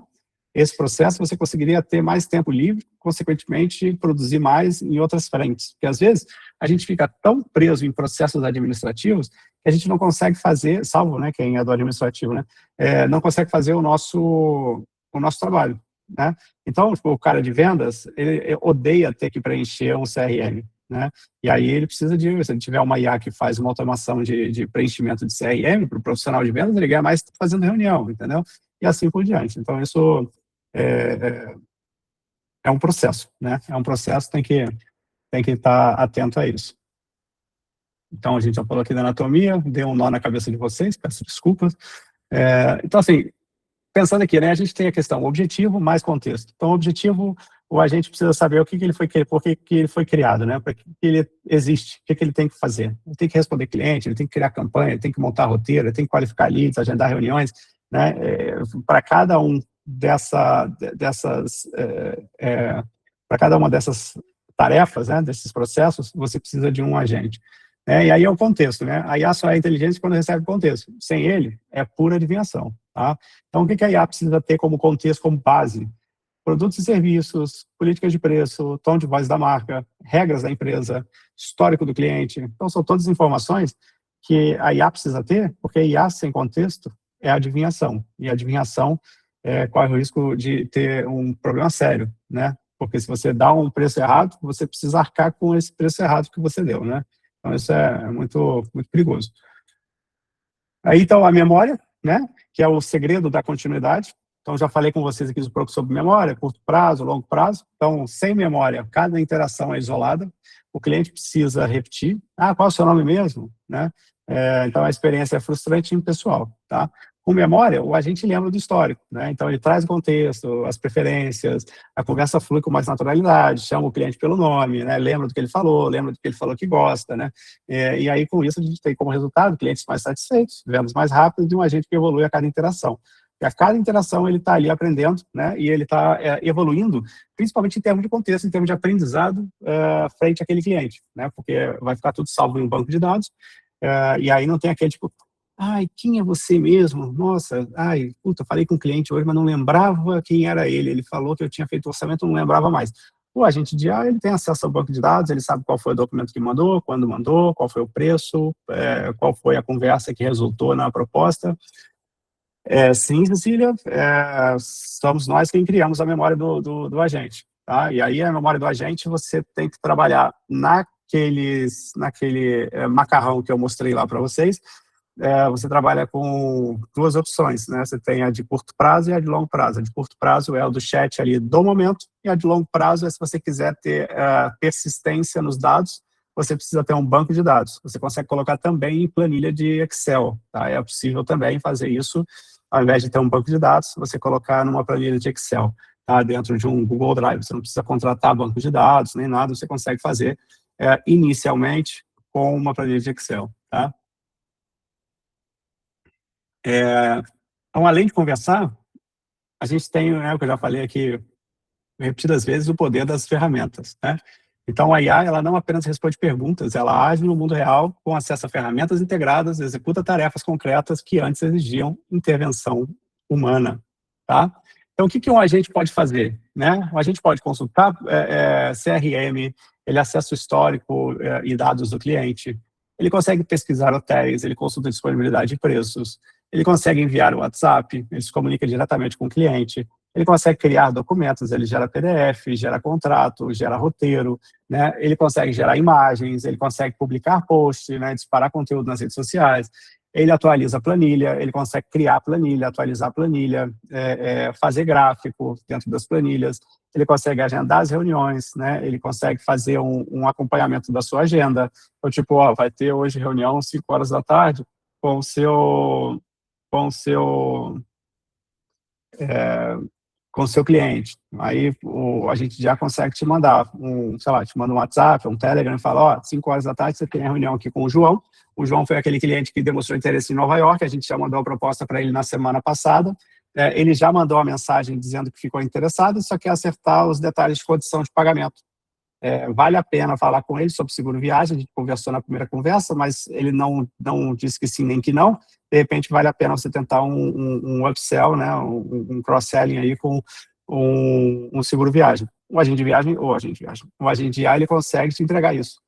esse processo, você conseguiria ter mais tempo livre, consequentemente, produzir mais em outras frentes. Porque, às vezes, a gente fica tão preso em processos administrativos que a gente não consegue fazer, salvo, né, quem é do administrativo, né, não consegue fazer o nosso trabalho, né? Então, tipo, o cara de vendas, ele odeia ter que preencher um CRM, né? E aí ele precisa se ele tiver uma IA que faz uma automação de preenchimento de CRM para o profissional de vendas, ele ganha mais fazendo reunião, entendeu? E assim por diante. Então, isso é um processo, né? É um processo, tem que estar atento a isso. Então, a gente já falou aqui da anatomia, deu um nó na cabeça de vocês, peço desculpas. Então, assim, pensando aqui, né, a gente tem a questão objetivo mais contexto. Então, o objetivo, a gente precisa saber por que ele foi criado, né? Para que ele existe, o que ele tem que fazer. Ele tem que responder cliente, ele tem que criar campanha, ele tem que montar roteiro, ele tem que qualificar leads, agendar reuniões, né? Para cada uma dessas tarefas, né, desses processos, você precisa de um agente. E aí é o contexto, né? A IA só é inteligente quando recebe contexto. Sem ele, é pura adivinhação, tá? Então, o que a IA precisa ter como contexto, como base? produtos e serviços, políticas de preço, tom de voz da marca, regras da empresa, histórico do cliente. Então, são todas informações que a IA precisa ter, porque a IA sem contexto é adivinhação. E adivinhação corre o risco de ter um problema sério, né? Porque se você dá um preço errado, você precisa arcar com esse preço errado que você deu, né? Então, isso é muito, muito perigoso. Aí, então, a memória, né? Que é o segredo da continuidade. Então, já falei com vocês aqui um pouco sobre memória, curto prazo, longo prazo. Então, sem memória, cada interação é isolada. O cliente precisa repetir. Ah, qual é o seu nome mesmo? Né? Então, a experiência é frustrante e impessoal. Tá? Com memória, o agente lembra do histórico. Né? Então, ele traz o contexto, as preferências, a conversa flui com mais naturalidade, chama o cliente pelo nome, né? Lembra do que ele falou, lembra do que ele falou que gosta. Né? E aí, com isso, a gente tem como resultado clientes mais satisfeitos, vendas mais rápidas e um agente que evolui a cada interação. E a cada interação ele está ali aprendendo, né? E ele está evoluindo, principalmente em termos de contexto, em termos de aprendizado frente àquele cliente, né? Porque vai ficar tudo salvo em um banco de dados, e aí não tem aquele tipo, ai, quem é você mesmo? Nossa, ai, puta, falei com um cliente hoje, mas não lembrava quem era ele. Ele falou que eu tinha feito orçamento, não lembrava mais. O agente de IA, ele tem acesso ao banco de dados, ele sabe qual foi o documento que mandou, quando mandou, qual foi o preço, qual foi a conversa que resultou na proposta. Sim, Cecília, somos nós quem criamos a memória do agente. Tá? E aí, a memória do agente, você tem que trabalhar naquele macarrão que eu mostrei lá para vocês. Você trabalha com duas opções, né? Você tem a de curto prazo e a de longo prazo. A de curto prazo é o do chat ali do momento, e a de longo prazo é se você quiser ter persistência nos dados, você precisa ter um banco de dados. Você consegue colocar também em planilha de Excel. Tá? É possível também fazer isso, ao invés de ter um banco de dados, você colocar numa planilha de Excel, tá? Dentro de um Google Drive. Você não precisa contratar banco de dados, nem nada, você consegue fazer inicialmente com uma planilha de Excel. Tá? Então, além de conversar, a gente tem, o que eu já falei aqui repetidas vezes, o poder das ferramentas. Né? Então, a IA, ela não apenas responde perguntas, ela age no mundo real com acesso a ferramentas integradas, executa tarefas concretas que antes exigiam intervenção humana. Tá? Então, o que um agente pode fazer? Né? O agente pode consultar CRM, ele acessa o histórico e dados do cliente, ele consegue pesquisar hotéis, ele consulta a disponibilidade de preços, ele consegue enviar o WhatsApp, ele se comunica diretamente com o cliente, ele consegue criar documentos, ele gera PDF, gera contrato, gera roteiro, né? Ele consegue gerar imagens, ele consegue publicar post, né? Disparar conteúdo nas redes sociais, ele atualiza a planilha, ele consegue criar a planilha, atualizar a planilha, fazer gráfico dentro das planilhas, ele consegue agendar as reuniões, né? Ele consegue fazer um acompanhamento da sua agenda. Então, tipo, vai ter hoje reunião 5 horas da tarde com o seu cliente. Aí a gente já consegue te mandar te manda um WhatsApp, um Telegram, e fala, 5 horas da tarde você tem a reunião aqui com o João. O João foi aquele cliente que demonstrou interesse em Nova York, a gente já mandou a proposta para ele na semana passada. Ele já mandou a mensagem dizendo que ficou interessado, só quer acertar os detalhes de condição de pagamento. Vale a pena falar com ele sobre seguro viagem, a gente conversou na primeira conversa, mas ele não disse que sim nem que não. De repente, vale a pena você tentar um upsell, né, um cross-selling aí com um seguro viagem. O agente de viagem. O agente de IA, ele consegue te entregar isso,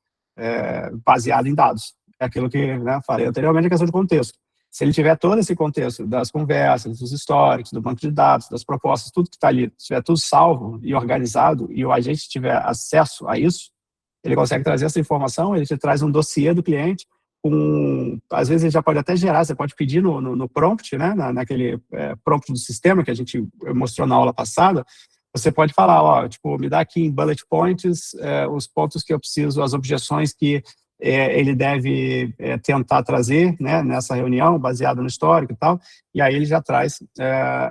baseado em dados. É aquilo que, né, falei anteriormente, a questão de contexto. Se ele tiver todo esse contexto das conversas, dos históricos, do banco de dados, das propostas, tudo que está ali, se tiver tudo salvo e organizado e o agente tiver acesso a isso, ele consegue trazer essa informação, ele te traz um dossiê do cliente, às vezes ele já pode até gerar, você pode pedir no prompt, né, naquele prompt do sistema que a gente mostrou na aula passada, você pode falar, me dá aqui em bullet points os pontos que eu preciso, as objeções que ele deve tentar trazer, né, nessa reunião, baseado no histórico e tal, e aí ele já traz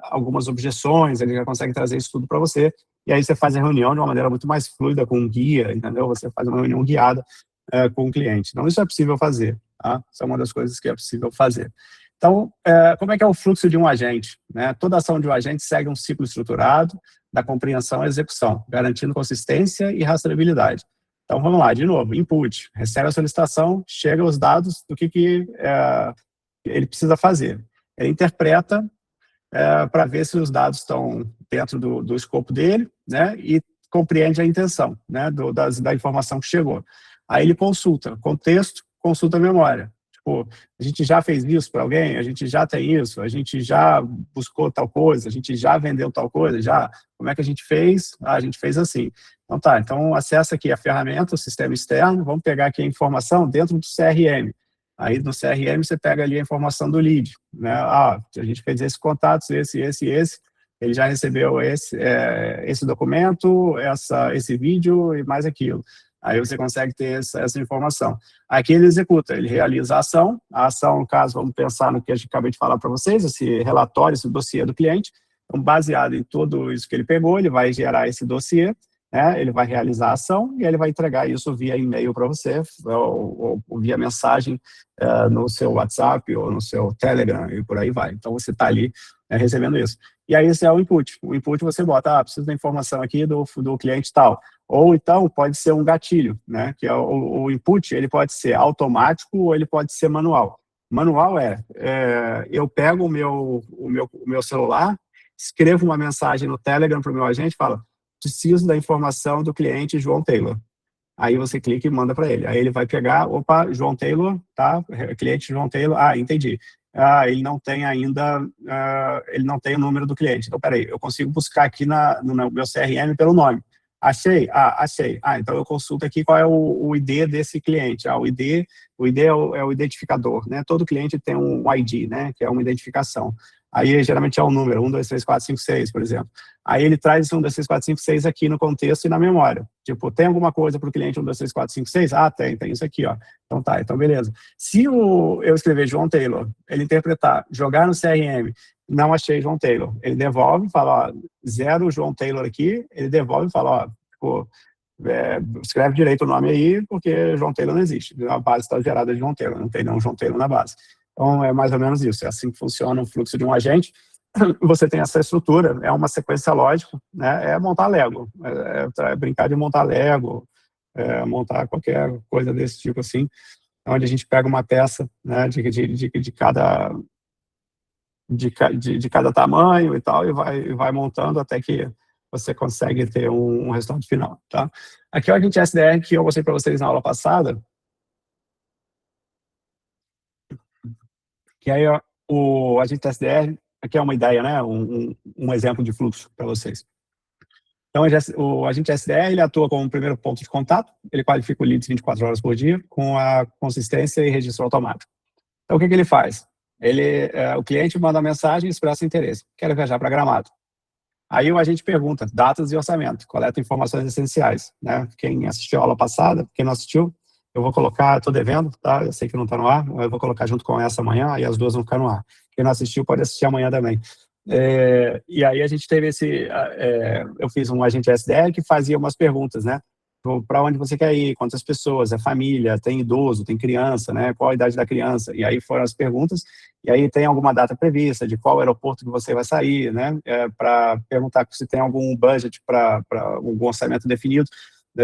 algumas objeções, ele já consegue trazer isso tudo para você, e aí você faz a reunião de uma maneira muito mais fluida, com um guia, entendeu? Você faz uma reunião guiada com o cliente. Então, isso é possível fazer, tá? Isso é uma das coisas que é possível fazer. Então, como é que é o fluxo de um agente? Né? Toda ação de um agente segue um ciclo estruturado da compreensão à execução, garantindo consistência e rastreabilidade. Então, vamos lá, de novo, input, recebe a solicitação, chega os dados do que ele precisa fazer. Ele interpreta para ver se os dados estão dentro do escopo dele, né, e compreende a intenção, né, da informação que chegou. Aí ele consulta contexto, consulta memória. Tipo, a gente já fez isso para alguém, a gente já tem isso, a gente já buscou tal coisa, a gente já vendeu tal coisa, já. Como é que a gente fez? Ah, a gente fez assim. Então tá, então acessa aqui a ferramenta, o sistema externo, vamos pegar aqui a informação dentro do CRM. Aí no CRM você pega ali a informação do lead, né? Ah, a gente fez esses contatos, esse, ele já recebeu esse documento, esse vídeo e mais aquilo. Aí você consegue ter essa informação. Aqui ele executa, ele realiza a ação, no caso, vamos pensar no que a gente acabei de falar para vocês, esse relatório, esse dossiê do cliente. Então, baseado em tudo isso que ele pegou, ele vai gerar esse dossiê, né? Ele vai realizar a ação e ele vai entregar isso via e-mail para você, ou via mensagem no seu WhatsApp ou no seu Telegram e por aí vai. Então, você está ali recebendo isso. E aí, esse é o input. O input você bota, preciso da informação aqui do cliente tal. Ou então, pode ser um gatilho, né? Que é o input, ele pode ser automático ou ele pode ser manual. Manual eu pego o meu celular, escrevo uma mensagem no Telegram para o meu agente e falo, preciso da informação do cliente João Taylor. Aí você clica e manda para ele. Aí ele vai pegar, opa, João Taylor, tá? Cliente João Taylor, entendi. Ele não tem ainda, ele não tem o número do cliente. Então, peraí, eu consigo buscar aqui no meu CRM pelo nome. Achei? Achei. Então eu consulto aqui qual é o ID desse cliente. O ID é o identificador, né? Todo cliente tem um ID, né? Que é uma identificação. Aí, geralmente, é o número, 1, 2, 3, 4, 5, 6, por exemplo. Aí ele traz esse 1, 2, 3, 4, 5, 6 aqui no contexto e na memória. Tipo, tem alguma coisa para o cliente 1, 2, 3, 4, 5, 6? Tem isso aqui, ó. Então tá, então beleza. Se eu escrever João Taylor, ele interpretar, jogar no CRM, não achei João Taylor, ele devolve, fala, ó, 0 João Taylor aqui, ele devolve e fala, ó, tipo, escreve direito o nome aí, porque João Taylor não existe. A base está gerada de João Taylor, não tem nenhum João Taylor na base. Então, é mais ou menos isso. É assim que funciona o fluxo de um agente. Você tem essa estrutura, é uma sequência lógica, né? É montar Lego, brincar de montar Lego, montar qualquer coisa desse tipo assim, onde a gente pega uma peça, né, de cada tamanho e tal, e vai montando até que você consegue ter um resultado final, tá? Aqui é o agente SDR que eu mostrei para vocês na aula passada, que aí o agente SDR, aqui é uma ideia, né, um exemplo de fluxo para vocês. Então, o agente SDR, ele atua como um primeiro ponto de contato, ele qualifica o leads 24 horas por dia, com a consistência e registro automático. Então, o que ele faz? O cliente manda mensagem e expressa interesse. Quero viajar para Gramado. Aí o agente pergunta datas e orçamento, coleta informações essenciais, né? Quem assistiu a aula passada, quem não assistiu, eu vou colocar, estou devendo, tá? Eu sei que não está no ar, eu vou colocar junto com essa amanhã e as duas vão ficar no ar. Quem não assistiu pode assistir amanhã também. E aí a gente teve eu fiz um agente SDR que fazia umas perguntas, né? Para onde você quer ir, quantas pessoas, é família, tem idoso, tem criança, né? Qual a idade da criança? E aí foram as perguntas, e aí tem alguma data prevista de qual aeroporto que você vai sair, né? Para perguntar se tem algum budget para algum orçamento definido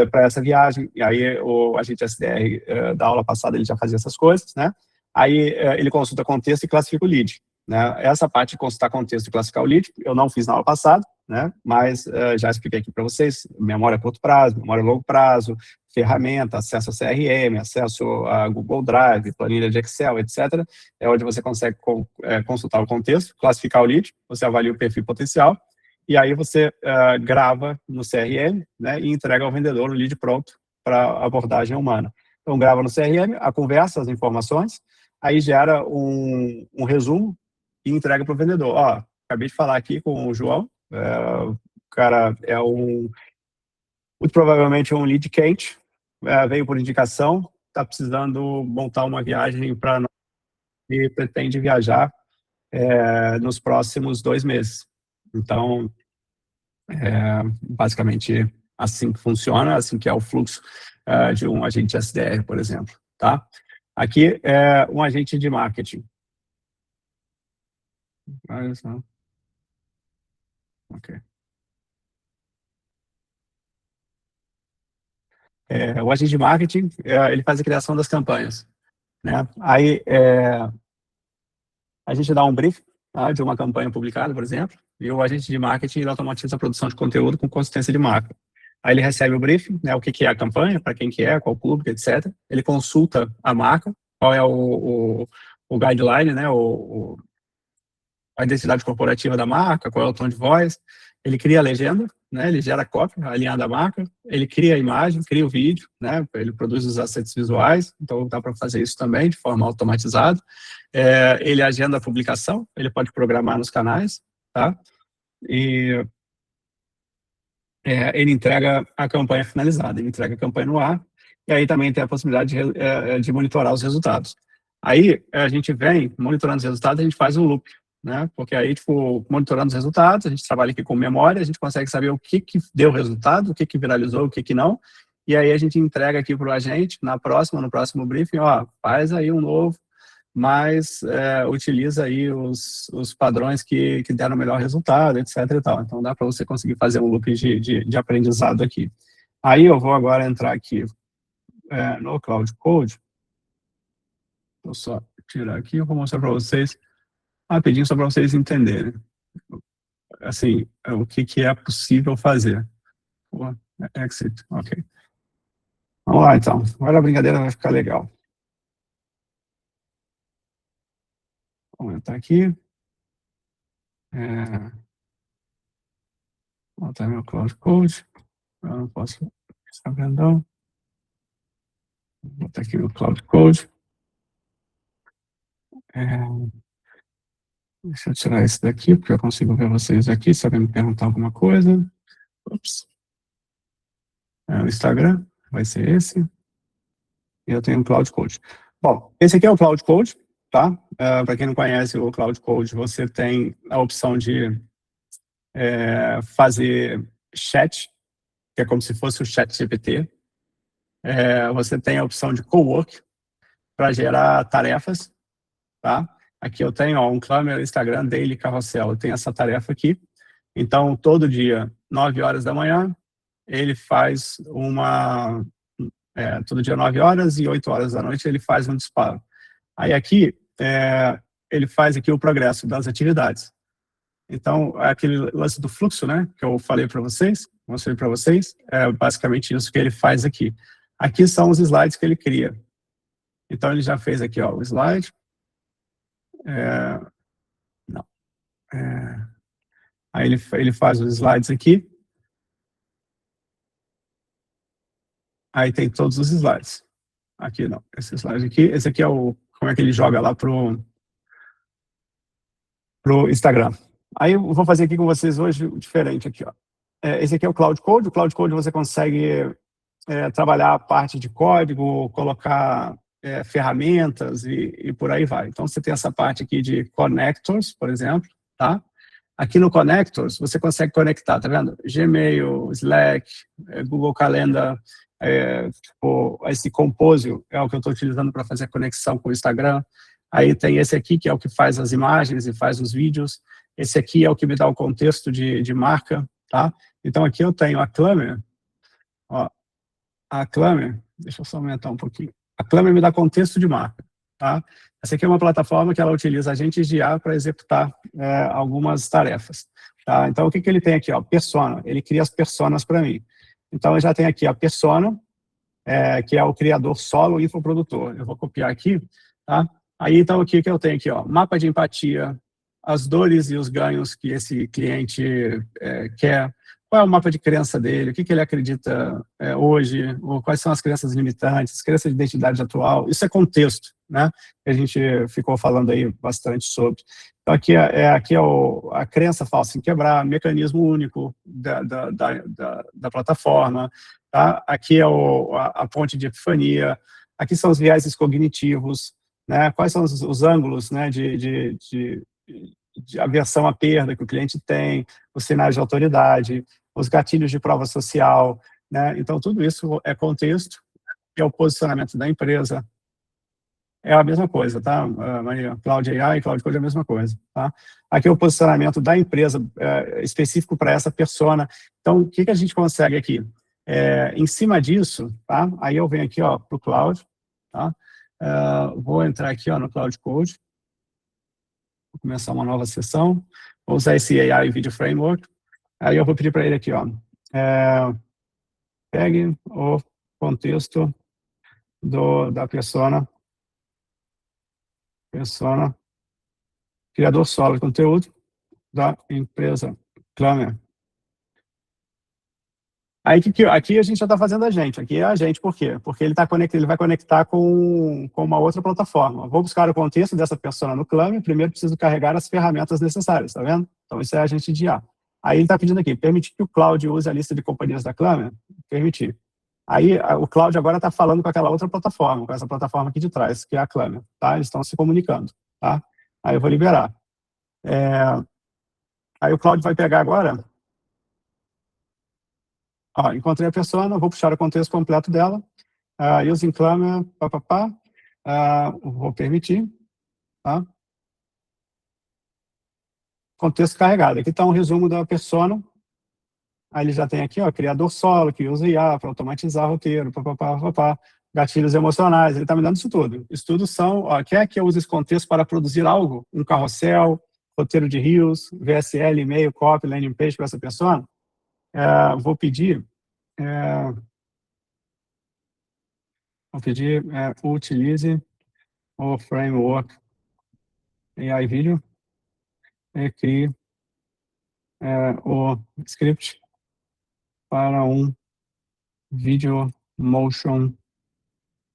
para essa viagem. E aí o agente SDR da aula passada ele já fazia essas coisas, né? Aí ele consulta contexto e classifica o lead. Né? Essa parte de consultar contexto e classificar o lead, eu não fiz na aula passada, né? Mas já expliquei aqui para vocês, memória a curto prazo, memória a longo prazo, ferramenta, acesso a CRM, acesso a Google Drive, planilha de Excel, etc. É onde você consegue consultar o contexto, classificar o lead, você avalia o perfil potencial, e aí você grava no CRM, né, e entrega ao vendedor o lead pronto para abordagem humana. Então, grava no CRM a conversa, as informações, aí gera um resumo e entrega para o vendedor. Ó, acabei de falar aqui com o João, o cara muito provavelmente um lead quente, veio por indicação, está precisando montar uma viagem para nós e pretende viajar nos próximos 2 meses. Então, basicamente, assim que funciona, assim que é o fluxo de um agente SDR, por exemplo. Tá? Aqui é um agente de marketing. Olha só. Ok. O agente de marketing, ele faz a criação das campanhas. Né? Aí, a gente dá um brief, tá, de uma campanha publicada, por exemplo, e o agente de marketing ele automatiza a produção de conteúdo com consistência de marca. Aí ele recebe o briefing, né, o que é a campanha, para quem que é, qual público, etc. Ele consulta a marca, qual é o guideline, né, a identidade corporativa da marca, qual é o tom de voz. Ele cria a legenda, né, ele gera a cópia alinhada à marca, ele cria a imagem, cria o vídeo, né, ele produz os assets visuais, então dá para fazer isso também de forma automatizada. Ele agenda a publicação, ele pode programar nos canais, tá? E ele entrega a campanha finalizada, ele entrega a campanha no ar, e aí também tem a possibilidade de monitorar os resultados. Aí a gente vem monitorando os resultados, a gente faz um loop, né? Porque aí, tipo, monitorando os resultados, a gente trabalha aqui com memória, a gente consegue saber o que deu resultado, o que viralizou, o que não, e aí a gente entrega aqui para o agente, no próximo briefing, ó, faz aí um novo, mas utiliza aí os padrões que deram o melhor resultado, etc. e tal. Então, dá para você conseguir fazer um loop de aprendizado aqui. Aí eu vou agora entrar aqui no Cloud Code. Vou só tirar aqui, eu vou mostrar para vocês rapidinho, só para vocês entenderem. Assim, o que é possível fazer. Exit, ok. Vamos lá, então. Agora a brincadeira vai ficar legal. Vamos entrar aqui. Vou botar meu Cloud Code. Eu não posso estar grandão. Vou botar aqui meu Cloud Code. Deixa eu tirar esse daqui, porque eu consigo ver vocês aqui, se alguém me perguntar alguma coisa. Ups. O Instagram vai ser esse. E eu tenho o Cloud Code. Bom, esse aqui é o Cloud Code, tá? Para quem não conhece o Cloud Code, você tem a opção de fazer chat, que é como se fosse o chat GPT. Você tem a opção de co-work, para gerar tarefas, tá? Aqui eu tenho um Clammer, Instagram, Daily, Carrossel. Eu tenho essa tarefa aqui. Então, todo dia, 9 horas da manhã, ele faz todo dia 9 horas e 8 horas da noite ele faz um disparo. Aí aqui, ele faz aqui o progresso das atividades. Então, aquele lance do fluxo, né, que eu falei para vocês, mostrei para vocês, é basicamente isso que ele faz aqui. Aqui são os slides que ele cria. Então, ele já fez aqui, ó, o slide. Não. Aí ele faz os slides aqui. Aí tem todos os slides. Aqui não, esse slide aqui. Esse aqui é como é que ele joga lá pro Instagram. Aí eu vou fazer aqui com vocês hoje diferente aqui, ó. Esse aqui é o Cloud Code. O Cloud Code você consegue trabalhar a parte de código, colocar ferramentas e por aí vai. Então você tem essa parte aqui de connectors, por exemplo, tá? Aqui no Connectors, você consegue conectar, tá vendo? Gmail, Slack, Google Calendar, esse Compose é o que eu estou utilizando para fazer a conexão com o Instagram. Aí tem esse aqui, que é o que faz as imagens e faz os vídeos. Esse aqui é o que me dá o contexto de marca, tá? Então, aqui eu tenho a Clammer. Ó, a Clammer, deixa eu só aumentar um pouquinho. A Clammer me dá contexto de marca, tá? Essa aqui é uma plataforma que ela utiliza agentes de IA para executar algumas tarefas, tá? Então, o que ele tem aqui? Ó, persona. Ele cria as personas para mim. Então, eu já tenho aqui a persona, que é o criador solo e infoprodutor. Eu vou copiar aqui, tá? Aí, então, o que eu tenho aqui? Ó, mapa de empatia, as dores e os ganhos que esse cliente quer, qual é o mapa de crença dele, o que ele acredita hoje, ou quais são as crenças limitantes, crença de identidade atual. Isso é contexto, né? Que a gente ficou falando aí bastante sobre. Então, aqui a crença falsa em quebrar, mecanismo único da plataforma. Tá? Aqui é a ponte de epifania. Aqui são os viéses cognitivos, né? Quais são os ângulos, né, de aversão à perda que o cliente tem, os sinais de autoridade, os gatilhos de prova social, né? Então, tudo isso é contexto, é o posicionamento da empresa. É a mesma coisa, tá, Maria? Cloud AI e Cloud Code é a mesma coisa, tá? Aqui é o posicionamento da empresa específico para essa persona. Então, o que a gente consegue aqui? Em cima disso, tá? Aí eu venho aqui, ó, para o Cloud, tá? Vou entrar aqui, ó, no Cloud Code. Vou começar uma nova sessão. Vou usar esse AI Video Framework. Aí eu vou pedir para ele aqui, ó, pegue o contexto da persona, criador solo de conteúdo da empresa Clamer. Aí aqui a gente já está fazendo aqui é a gente, por quê? Porque ele vai conectar com uma outra plataforma. Vou buscar o contexto dessa persona no Clamer, primeiro preciso carregar as ferramentas necessárias, tá vendo? Então isso é agente de IA. Aí ele está pedindo aqui, permitir que o Cloud use a lista de companhias da Clamer? Permitir. Aí o Cloud agora está falando com aquela outra plataforma, com essa plataforma aqui de trás, que é a Clamer, tá? Eles estão se comunicando, tá? Aí eu vou liberar. Aí o Cloud vai pegar agora, ó, encontrei a persona, vou puxar o contexto completo dela, using Clamer, vou permitir, tá? Contexto carregado. Aqui está um resumo da persona. Aí ele já tem aqui, ó, criador solo, que usa IA para automatizar roteiro, gatilhos emocionais, ele está me dando isso tudo. Isso tudo são, ó, quer que eu use esse contexto para produzir algo? Um carrossel, roteiro de rios, VSL, e-mail, copy, landing page para essa persona? Vou pedir, utilize o framework AI Video e crie o script para um video motion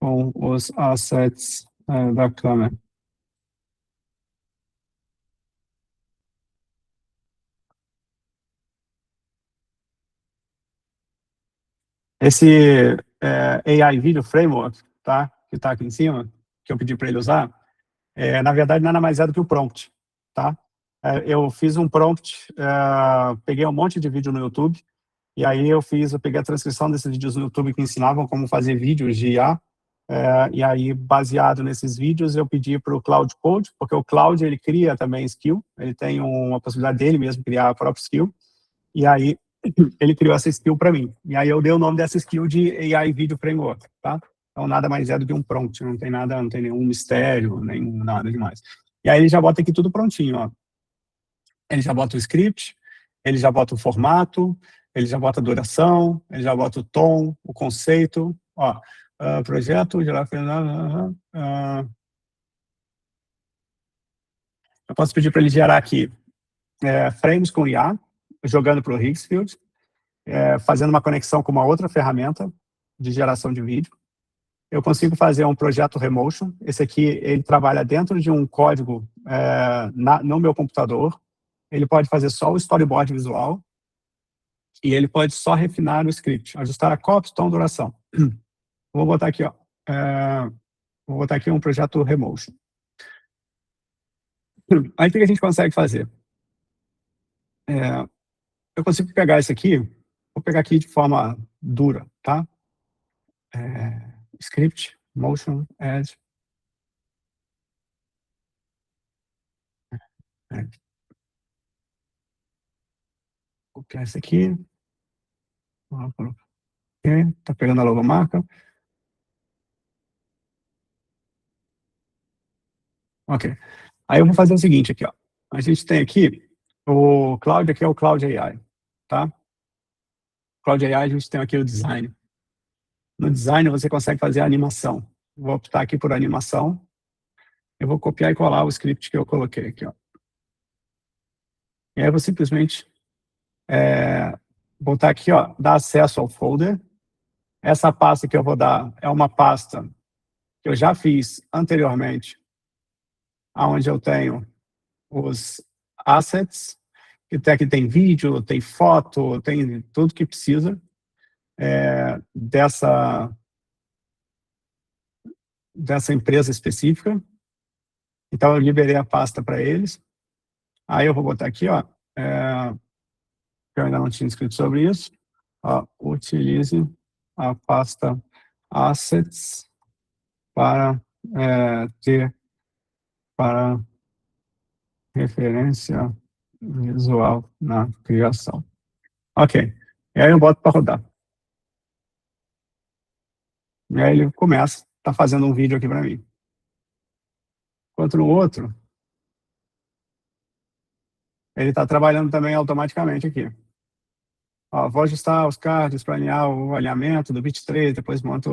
com os assets da câmera. Esse AI Video Framework, tá? Que está aqui em cima, que eu pedi para ele usar, na verdade nada mais é do que o prompt, tá? Eu fiz um prompt, peguei um monte de vídeo no YouTube, e aí eu peguei a transcrição desses vídeos no YouTube que ensinavam como fazer vídeos de IA, e aí, baseado nesses vídeos, eu pedi para o Cloud Code, porque o Cloud, ele cria também skill, ele tem uma possibilidade dele mesmo criar a própria skill, e aí ele criou essa skill para mim. E aí eu dei o nome dessa skill de AI Video Framework, tá? Então nada mais é do que um prompt, não tem nada, não tem nenhum mistério, nem nada demais. E aí ele já bota aqui tudo prontinho, ó. Ele já bota o script, ele já bota o formato, ele já bota a duração, ele já bota o tom, o conceito, ó, projeto, eu posso pedir para ele gerar aqui frames com IA, jogando para o Higgsfield, fazendo uma conexão com uma outra ferramenta de geração de vídeo. Eu consigo fazer um projeto Remotion. Esse aqui, ele trabalha dentro de um código no meu computador. Ele pode fazer só o storyboard visual e ele pode só refinar o script, ajustar a copy, tom, duração. Vou botar aqui, ó. Vou botar aqui um projeto Remotion. Aí o que a gente consegue fazer? Eu consigo pegar esse aqui, vou pegar aqui de forma dura, tá? Script, motion, add. Copiar esse aqui. Tá pegando a logomarca. Ok. Aí eu vou fazer o seguinte aqui, ó. A gente tem aqui o Cloud, aqui é o Cloud AI, tá? Cloud AI, a gente tem aqui o design. No design, você consegue fazer a animação. Vou optar aqui por animação. Eu vou copiar e colar o script que eu coloquei aqui, ó. E aí eu vou simplesmente botar aqui, ó, dar acesso ao folder. Essa pasta que eu vou dar é uma pasta que eu já fiz anteriormente, onde eu tenho os assets, que aqui tem vídeo, tem foto, tem tudo que precisa dessa empresa específica. Então, eu liberei a pasta para eles. Aí eu vou botar aqui, ó, que eu ainda não tinha escrito sobre isso, ó, utilize a pasta assets para para referência visual na criação. Ok. E aí eu boto para rodar. E aí ele começa, está fazendo um vídeo aqui para mim. Enquanto no outro, ele está trabalhando também automaticamente aqui. Ó, vou ajustar os cards para alinhar o alinhamento do bit 3, depois monto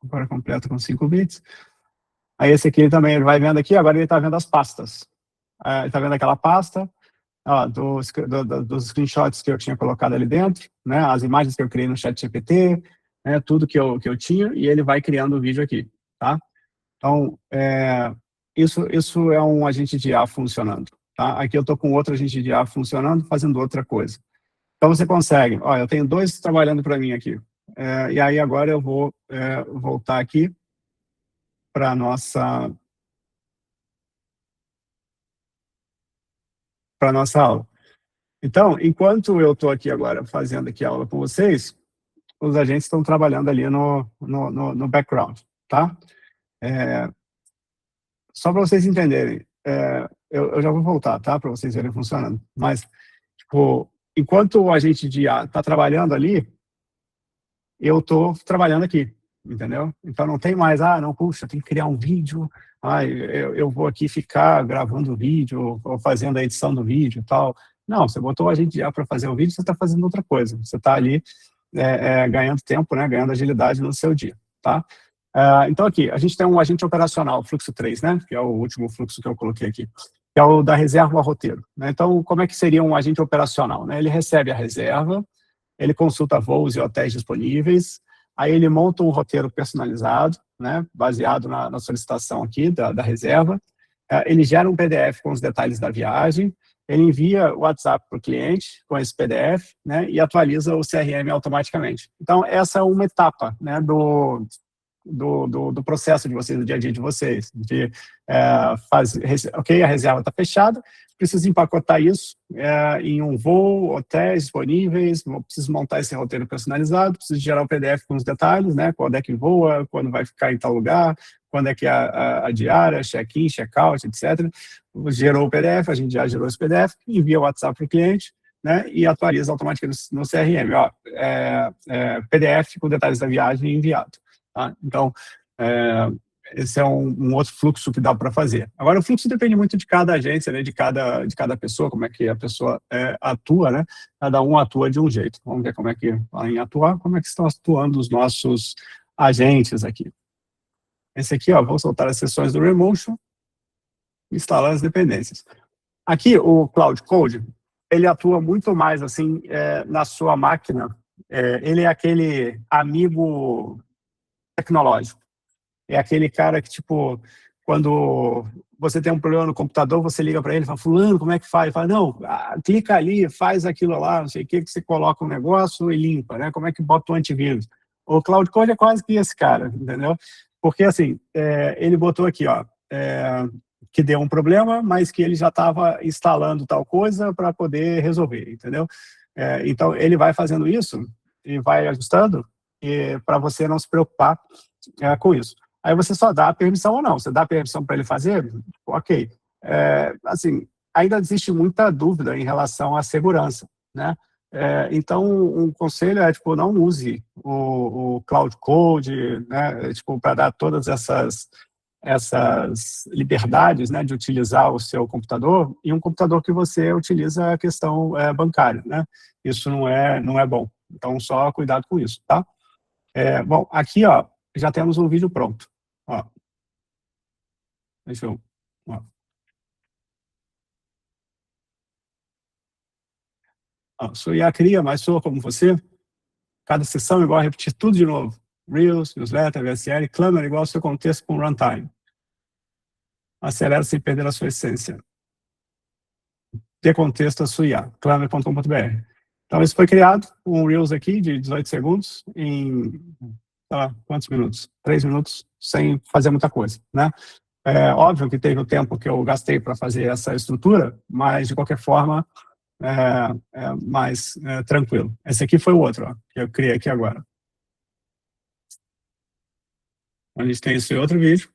agora completo com 5 bits. Aí esse aqui também ele vai vendo aqui, agora ele está vendo as pastas. Ele está vendo aquela pasta, ó, dos screenshots que eu tinha colocado ali dentro, né, as imagens que eu criei no ChatGPT, né, tudo que eu tinha, e ele vai criando o vídeo aqui, tá? Então, isso é um agente de IA funcionando, tá? Aqui eu estou com outro agente de IA funcionando, fazendo outra coisa. Então, você consegue, ó, eu tenho dois trabalhando para mim aqui, e aí agora eu vou voltar aqui para a nossa aula. Então, enquanto eu estou aqui agora fazendo aqui a aula com vocês, os agentes estão trabalhando ali no background, tá? Só para vocês entenderem, eu já vou voltar, tá? Para vocês verem funcionando. Mas, tipo, enquanto o agente de IA está trabalhando ali, eu estou trabalhando aqui, entendeu? Então não tem mais, não, puxa, tem que criar um vídeo, eu vou aqui ficar gravando o vídeo, ou fazendo a edição do vídeo e tal. Não, você botou o agente de IA para fazer o vídeo, você está fazendo outra coisa. Você está ali ganhando tempo, né? Ganhando agilidade no seu dia, tá? Então aqui, a gente tem um agente operacional, fluxo 3, né? Que é o último fluxo que eu coloquei aqui, que é o da reserva ao roteiro, né? Então, como é que seria um agente operacional, né? Ele recebe a reserva, ele consulta voos e hotéis disponíveis, aí ele monta um roteiro personalizado, né, baseado na solicitação aqui da reserva, ele gera um PDF com os detalhes da viagem, ele envia o WhatsApp para o cliente com esse PDF, né, e atualiza o CRM automaticamente. Então, essa é uma etapa, né, do processo de vocês, do dia a dia de vocês, de fazer, ok, a reserva está fechada, preciso empacotar isso em um voo, hotéis disponíveis, preciso montar esse roteiro personalizado, preciso gerar o PDF com os detalhes, né, quando é que voa, quando vai ficar em tal lugar, quando é que é a diária, check-in, check-out, etc. Gerou o PDF, a gente já gerou esse PDF, envia o WhatsApp para o cliente, né, e atualiza automaticamente no CRM. Ó, PDF com detalhes da viagem enviado. Tá? Então, esse é um outro fluxo que dá para fazer. Agora, o fluxo depende muito de cada agência, né, de cada pessoa, como é que a pessoa atua, né? Cada um atua de um jeito. Vamos ver como é que, em atuar, como é que estão atuando os nossos agentes aqui. Esse aqui, ó, vou soltar as sessões do Remotion, instalar as dependências. Aqui, o Cloud Code, ele atua muito mais, assim, na sua máquina. Ele é aquele amigo tecnológico. É aquele cara que, tipo, quando você tem um problema no computador, você liga para ele e fala, fulano, como é que faz? Ele fala, não, clica ali, faz aquilo lá, não sei o que você coloca um negócio e limpa, né? Como é que bota o antivírus? O Cloud Code é quase que esse cara, entendeu? Porque, assim, ele botou aqui, ó, que deu um problema, mas que ele já estava instalando tal coisa para poder resolver, entendeu? Então, ele vai fazendo isso e vai ajustando para você não se preocupar com isso. Aí você só dá a permissão ou não. Você dá a permissão para ele fazer? Ok. Assim, ainda existe muita dúvida em relação à segurança, né? Então, um conselho é, tipo, não use o Cloud Code, né? Tipo, para dar todas essas liberdades, né, de utilizar o seu computador, e um computador que você utiliza a questão bancária, né? Isso não é bom. Então, só cuidado com isso, tá? Bom, aqui, ó, já temos um vídeo pronto. Ó, deixa eu... Sou IA cria, mas sou como você. Cada sessão é igual a repetir tudo de novo. Reels, newsletter, VSL, Clamor igual ao seu contexto com runtime. Acelera sem perder a sua essência. Dê contexto à sua IA. Clamor.com.br. Então, isso foi criado, um Reels aqui de 18 segundos, em, sei lá, quantos minutos? 3 minutos, sem fazer muita coisa, né? Óbvio que teve o tempo que eu gastei para fazer essa estrutura, mas, de qualquer forma, mais tranquilo. Esse aqui foi o outro, ó, que eu criei aqui agora. A gente tem esse outro vídeo.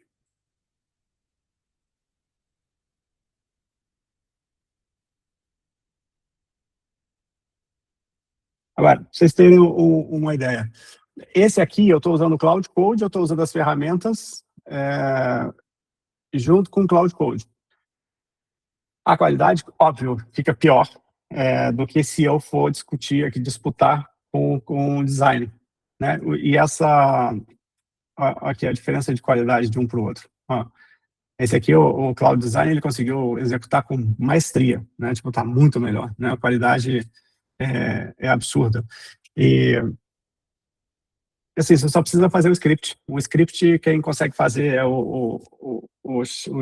Agora, para vocês terem uma ideia. Esse aqui, eu estou usando o Cloud Code, eu estou usando as ferramentas junto com o Cloud Code. A qualidade, óbvio, fica pior do que se eu for discutir aqui, disputar com o design, né? E aqui a diferença de qualidade de um para o outro. Ó, esse aqui, o Cloud Design, ele conseguiu executar com maestria, né? Tipo, tá muito melhor, né? A qualidade é absurda. E, assim, você só precisa fazer o script. O script, quem consegue fazer é o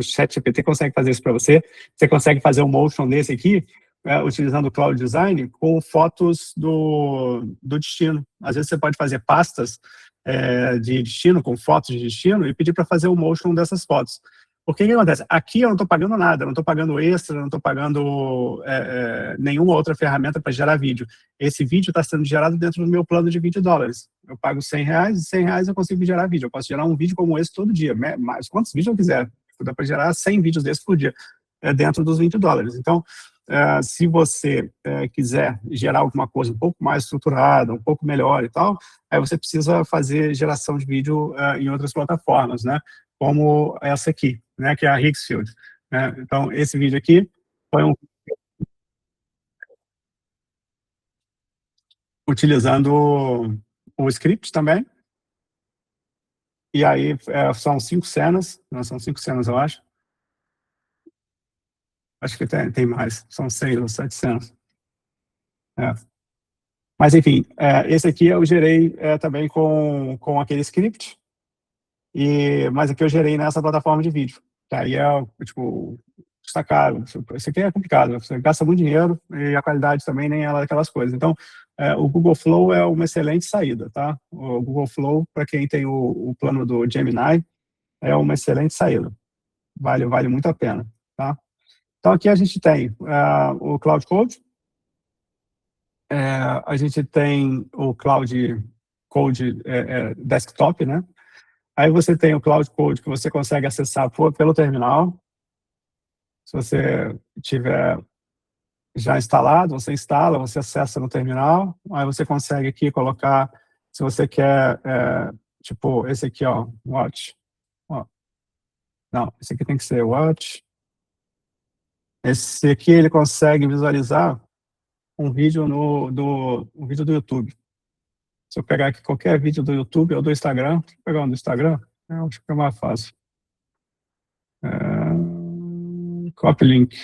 ChatGPT consegue fazer isso para você. Você consegue fazer um motion desse aqui, utilizando o Cloud Design, com fotos do destino. Às vezes você pode fazer pastas de destino, com fotos de destino, e pedir para fazer o motion dessas fotos. Porque o que acontece? Aqui eu não estou pagando nada, eu não estou pagando extra, não estou pagando nenhuma outra ferramenta para gerar vídeo. Esse vídeo está sendo gerado dentro do meu plano de $20. Eu pago R$100, e R$100 eu consigo gerar vídeo. Eu posso gerar um vídeo como esse todo dia, mais quantos vídeos eu quiser. Dá para gerar 100 vídeos desses por dia, dentro dos $20. Então, se você quiser gerar alguma coisa um pouco mais estruturada, um pouco melhor e tal, aí você precisa fazer geração de vídeo em outras plataformas, né? Como essa aqui, né? Que é a Hixfield. Né? Então, esse vídeo aqui foi utilizando o script também, e aí são 5 cenas, né? São 5 cenas, eu acho. Acho que tem mais, são 6 ou 7 cenas. É. Mas, enfim, esse aqui eu gerei também com aquele script, mas aqui eu gerei nessa plataforma de vídeo. Que aí tipo, está caro. Isso aqui é complicado, você gasta muito dinheiro e a qualidade também nem é daquelas coisas. Então, o Google Flow é uma excelente saída, tá? O Google Flow, para quem tem o plano do Gemini, é uma excelente saída. Vale muito a pena, tá? Então, aqui a gente tem o Cloud Code, a gente tem o Cloud Code Desktop, né? Aí você tem o Cloud Code que você consegue acessar pelo terminal. Se você tiver já instalado, você instala, você acessa no terminal. Aí você consegue aqui colocar, se você quer, tipo, esse aqui, ó, Watch. Ó, não, esse aqui tem que ser Watch. Esse aqui ele consegue visualizar um vídeo um vídeo do YouTube. Se eu pegar aqui qualquer vídeo do YouTube ou do Instagram, deixa eu pegar um do Instagram, acho que é mais fácil. Copy link.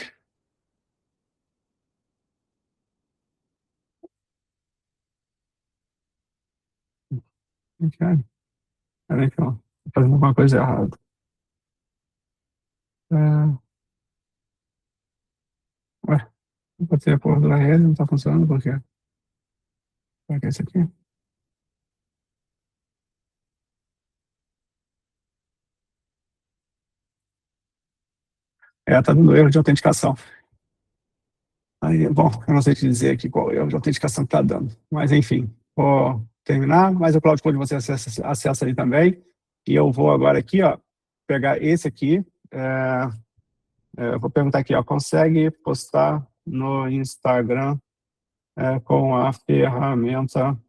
Okay. Peraí que eu tô fazendo alguma coisa errada. Ué, eu botei a porra do URL, não tá funcionando, por quê? Será que é esse aqui? Tá dando erro de autenticação. Aí, bom, eu não sei te dizer aqui qual erro de autenticação que tá dando. Mas, enfim, vou terminar, mas o Cloud Code você acessa ali também. E eu vou agora aqui, ó, pegar esse aqui. Eu vou perguntar aqui, ó, consegue postar no Instagram com a ferramenta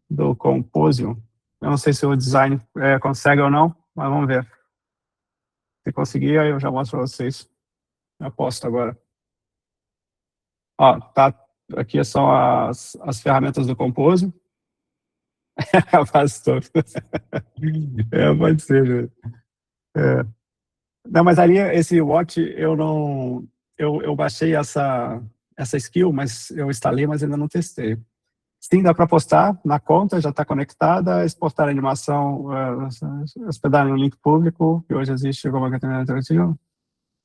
do Composium? Eu não sei se o design consegue ou não, mas vamos ver. Se conseguir, aí eu já mostro para vocês. Eu posto agora. Ó, tá, aqui são as ferramentas do Composium. Pastor. Pode ser, né? É. Não, mas ali, esse Watch, eu não... Eu baixei essa skill, mas eu instalei, mas ainda não testei. Sim, dá para postar na conta, já está conectada, exportar a animação, hospedar em um link público, que hoje existe como categoria alternativa.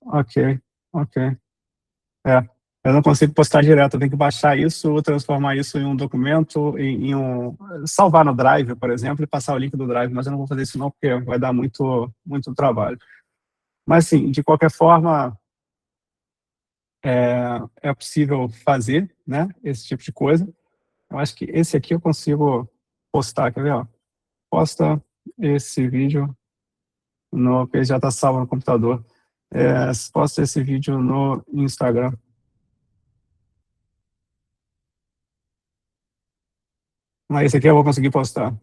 Ok, ok. Eu não consigo postar direto, eu tenho que baixar isso, transformar isso em um documento, salvar no Drive, por exemplo, e passar o link do Drive, mas eu não vou fazer isso não, porque vai dar muito trabalho. Mas, sim, de qualquer forma, é possível fazer, né, esse tipo de coisa. Eu acho que esse aqui eu consigo postar, quer ver, ó? Posta esse vídeo que já está salvo no computador. Posta esse vídeo no Instagram. Mas esse aqui eu vou conseguir postar.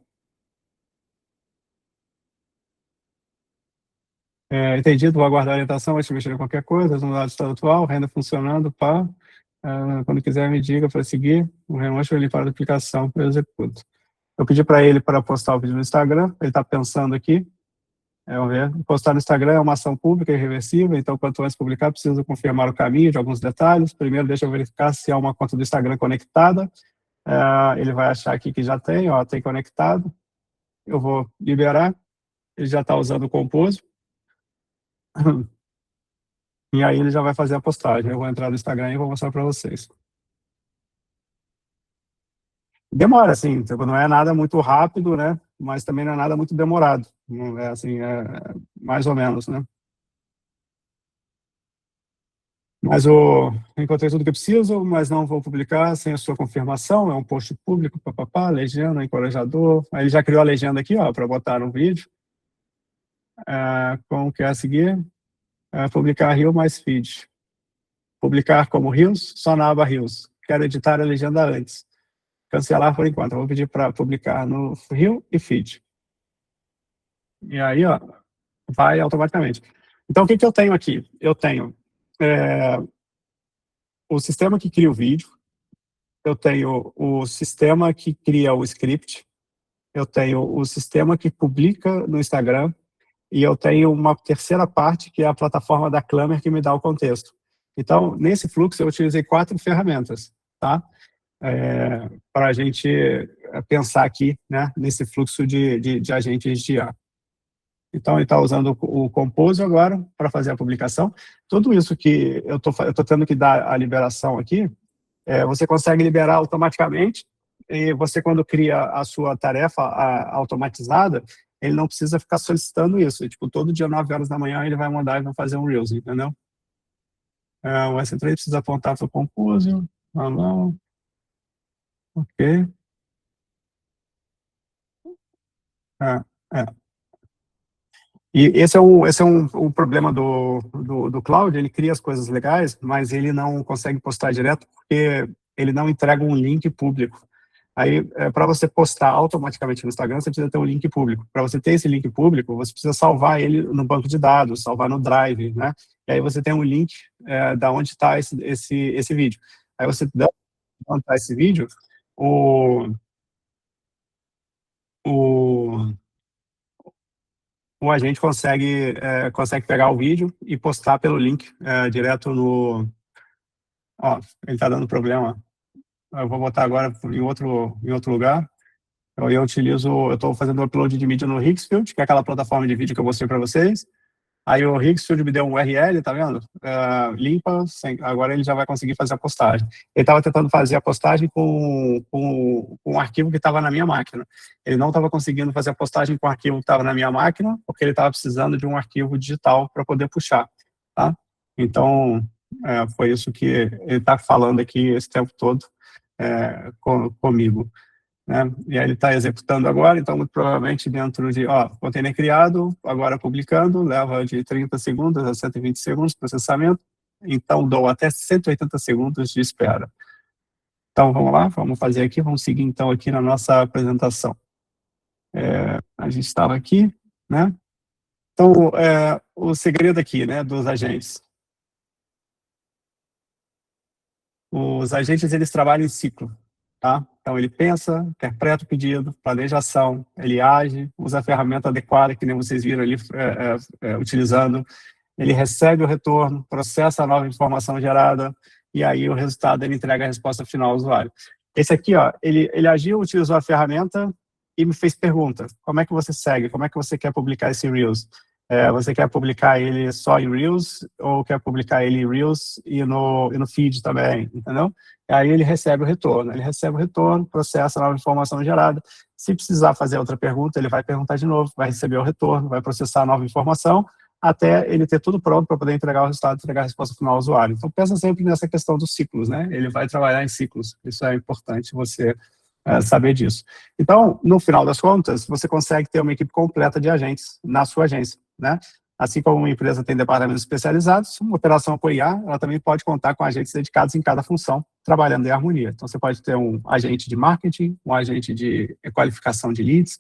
Entendido, vou aguardar a orientação, vai te mexer em qualquer coisa, no lado do estado atual, renda funcionando, pá. Quando quiser me diga para seguir, o remote ele para a aplicação, eu executo. Eu pedi para ele para postar o vídeo no Instagram, ele está pensando aqui, vamos ver, postar no Instagram é uma ação pública irreversível, então quanto antes publicar, preciso confirmar o caminho de alguns detalhes. Primeiro, deixa eu verificar se há uma conta do Instagram conectada. Ele vai achar aqui que já tem, ó, tem conectado. Eu vou liberar, ele já está usando o Compose. E aí ele já vai fazer a postagem. Eu vou entrar no Instagram e vou mostrar para vocês. Demora, assim, tipo, não é nada muito rápido, né? Mas também não é nada muito demorado. Não é assim, mais ou menos, né? Mas encontrei tudo que eu preciso, mas não vou publicar sem a sua confirmação. É um post público, papapá, legenda, encorajador. Aí ele já criou a legenda aqui, ó, para botar no vídeo. Como quer seguir? Publicar Reel mais feed. Publicar como Reels, só na aba Reels. Quero editar a legenda antes. Cancelar por enquanto. Eu vou pedir para publicar no Reel e feed. E aí, ó, vai automaticamente. Então, o que eu tenho aqui? Eu tenho o sistema que cria o vídeo, eu tenho o sistema que cria o script, eu tenho o sistema que publica no Instagram, e eu tenho uma terceira parte, que é a plataforma da Clamer, que me dá o contexto. Então, nesse fluxo, eu utilizei 4 ferramentas, tá? Para a gente pensar aqui, né, nesse fluxo de agentes de IA. Então, ele está usando o Compose agora para fazer a publicação. Tudo isso que eu tô tendo que dar a liberação aqui, você consegue liberar automaticamente, e você, quando cria a sua tarefa automatizada, ele não precisa ficar solicitando isso. E, tipo, todo dia, 9 horas da manhã, ele vai mandar e vai fazer um Reels, entendeu? O S3 precisa apontar para o Compose. Não. Ok. É, é. E esse é um problema do Cloud. Ele cria as coisas legais, mas ele não consegue postar direto porque ele não entrega um link público. Aí, para você postar automaticamente no Instagram, você precisa ter um link público. Para você ter esse link público, você precisa salvar ele no banco de dados, salvar no Drive, né? E aí você tem um link da onde está esse vídeo. Aí você dá onde está esse vídeo, o, o o agente consegue pegar o vídeo e postar pelo link direto no... Ó, ele está dando problema. Eu vou botar agora em outro lugar. Eu estou fazendo upload de mídia no Higgsfield, que é aquela plataforma de vídeo que eu mostrei para vocês. Aí o Higgsfield me deu um URL, tá vendo? Limpa, agora ele já vai conseguir fazer a postagem. Ele estava tentando fazer a postagem com um arquivo que estava na minha máquina. Ele não estava conseguindo fazer a postagem com o arquivo que estava na minha máquina, porque ele estava precisando de um arquivo digital para poder puxar, tá? Então, foi isso que ele está falando aqui esse tempo todo comigo. Né? E aí ele está executando agora, então muito provavelmente dentro de, container criado, agora publicando, leva de 30 segundos a 120 segundos de processamento, então dou até 180 segundos de espera. Então vamos lá, vamos fazer aqui, vamos seguir então aqui na nossa apresentação. A gente estava aqui, né? Então, o segredo aqui, né, dos agentes. Os agentes, eles trabalham em ciclo. Tá? Então, ele pensa, interpreta o pedido, planeja a ação, ele age, usa a ferramenta adequada, que nem vocês viram ali utilizando, ele recebe o retorno, processa a nova informação gerada, e aí o resultado ele entrega a resposta final ao usuário. Esse aqui, ó, ele agiu, utilizou a ferramenta e me fez pergunta. Como é que você segue? Como é que você quer publicar esse Reels? Você quer publicar ele só em Reels ou quer publicar ele em Reels e no feed também, entendeu? Aí ele recebe o retorno, processa a nova informação gerada. Se precisar fazer outra pergunta, ele vai perguntar de novo, vai receber o retorno, vai processar a nova informação, até ele ter tudo pronto para poder entregar o resultado, entregar a resposta final ao usuário. Então, pensa sempre nessa questão dos ciclos, né? Ele vai trabalhar em ciclos, isso é importante você saber disso. Então, no final das contas, você consegue ter uma equipe completa de agentes na sua agência, né? Assim como uma empresa tem departamentos especializados, uma operação com IA, ela também pode contar com agentes dedicados em cada função, trabalhando em harmonia. Então, você pode ter um agente de marketing, um agente de qualificação de leads,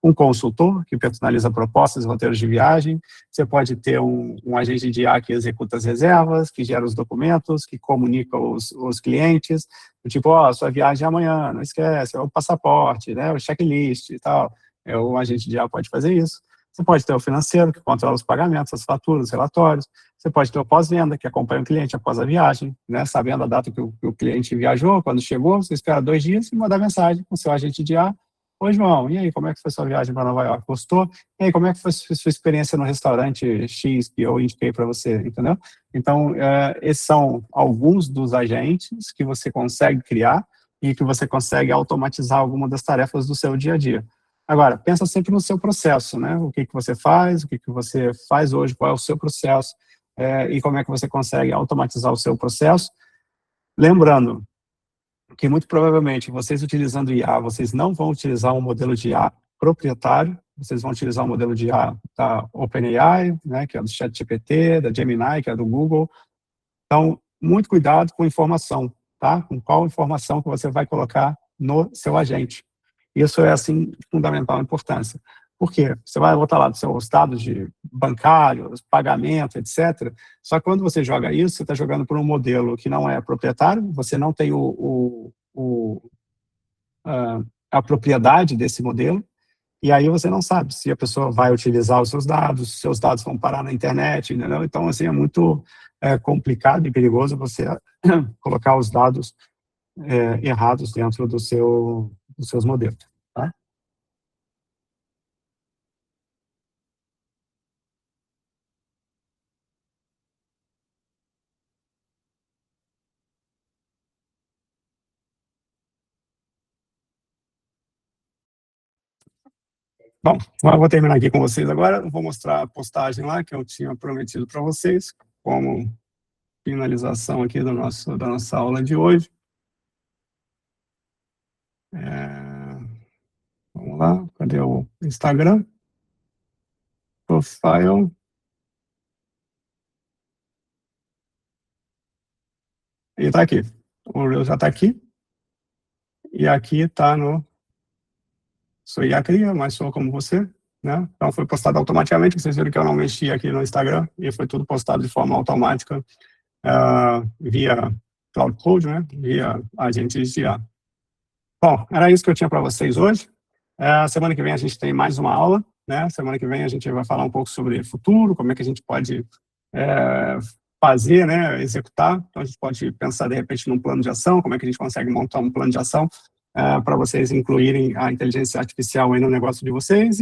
um consultor que personaliza propostas e roteiros de viagem, você pode ter um agente de IA que executa as reservas, que gera os documentos, que comunica os clientes, tipo, ó, sua viagem é amanhã, não esquece, é o passaporte, né, o checklist e tal. O agente de IA pode fazer isso. Você pode ter o financeiro, que controla os pagamentos, as faturas, os relatórios. Você pode ter o pós-venda, que acompanha o cliente após a viagem, né, sabendo a data que o cliente viajou, quando chegou, você espera 2 dias e manda mensagem com o seu agente de IA. Oi, João, e aí, como é que foi sua viagem para Nova York? Gostou? E aí, como é que foi sua experiência no restaurante X que eu indiquei para você, entendeu? Então, esses são alguns dos agentes que você consegue criar e que você consegue automatizar alguma das tarefas do seu dia a dia. Agora, pensa sempre no seu processo, né? O que você faz, o que você faz hoje, qual é o seu processo, e como é que você consegue automatizar o seu processo. Lembrando que muito provavelmente vocês utilizando IA, vocês não vão utilizar um modelo de IA proprietário, vocês vão utilizar um modelo de IA da OpenAI, né, que é do ChatGPT, da Gemini, que é do Google. Então, muito cuidado com informação, tá? Com qual informação que você vai colocar no seu agente. Isso é, assim, de fundamental importância. Por quê? Você vai botar lá dos seus dados de bancários, pagamento, etc. Só que quando você joga isso, você está jogando por um modelo que não é proprietário, você não tem a propriedade desse modelo, e aí você não sabe se a pessoa vai utilizar os seus dados vão parar na internet, entendeu? Então, assim, é muito complicado e perigoso você colocar os dados errados dentro dos seus modelos, tá? Bom, eu vou terminar aqui com vocês agora. Vou mostrar a postagem lá que eu tinha prometido para vocês, como finalização aqui da nossa aula de hoje. Vamos lá, cadê o Instagram? Profile. E está aqui. O Reels já está aqui. E aqui está no Sou IA Cria, mas sou como você, né? Então foi postado automaticamente. Vocês viram que eu não mexi aqui no Instagram e foi tudo postado de forma automática via Cloud Code, né? Via agentes de IA. Bom, era isso que eu tinha para vocês hoje. Semana que vem a gente tem mais uma aula, né? Semana que vem a gente vai falar um pouco sobre futuro, como é que a gente pode fazer, né? Executar. Então a gente pode pensar de repente num plano de ação, como é que a gente consegue montar um plano de ação para vocês incluírem a inteligência artificial aí no negócio de vocês.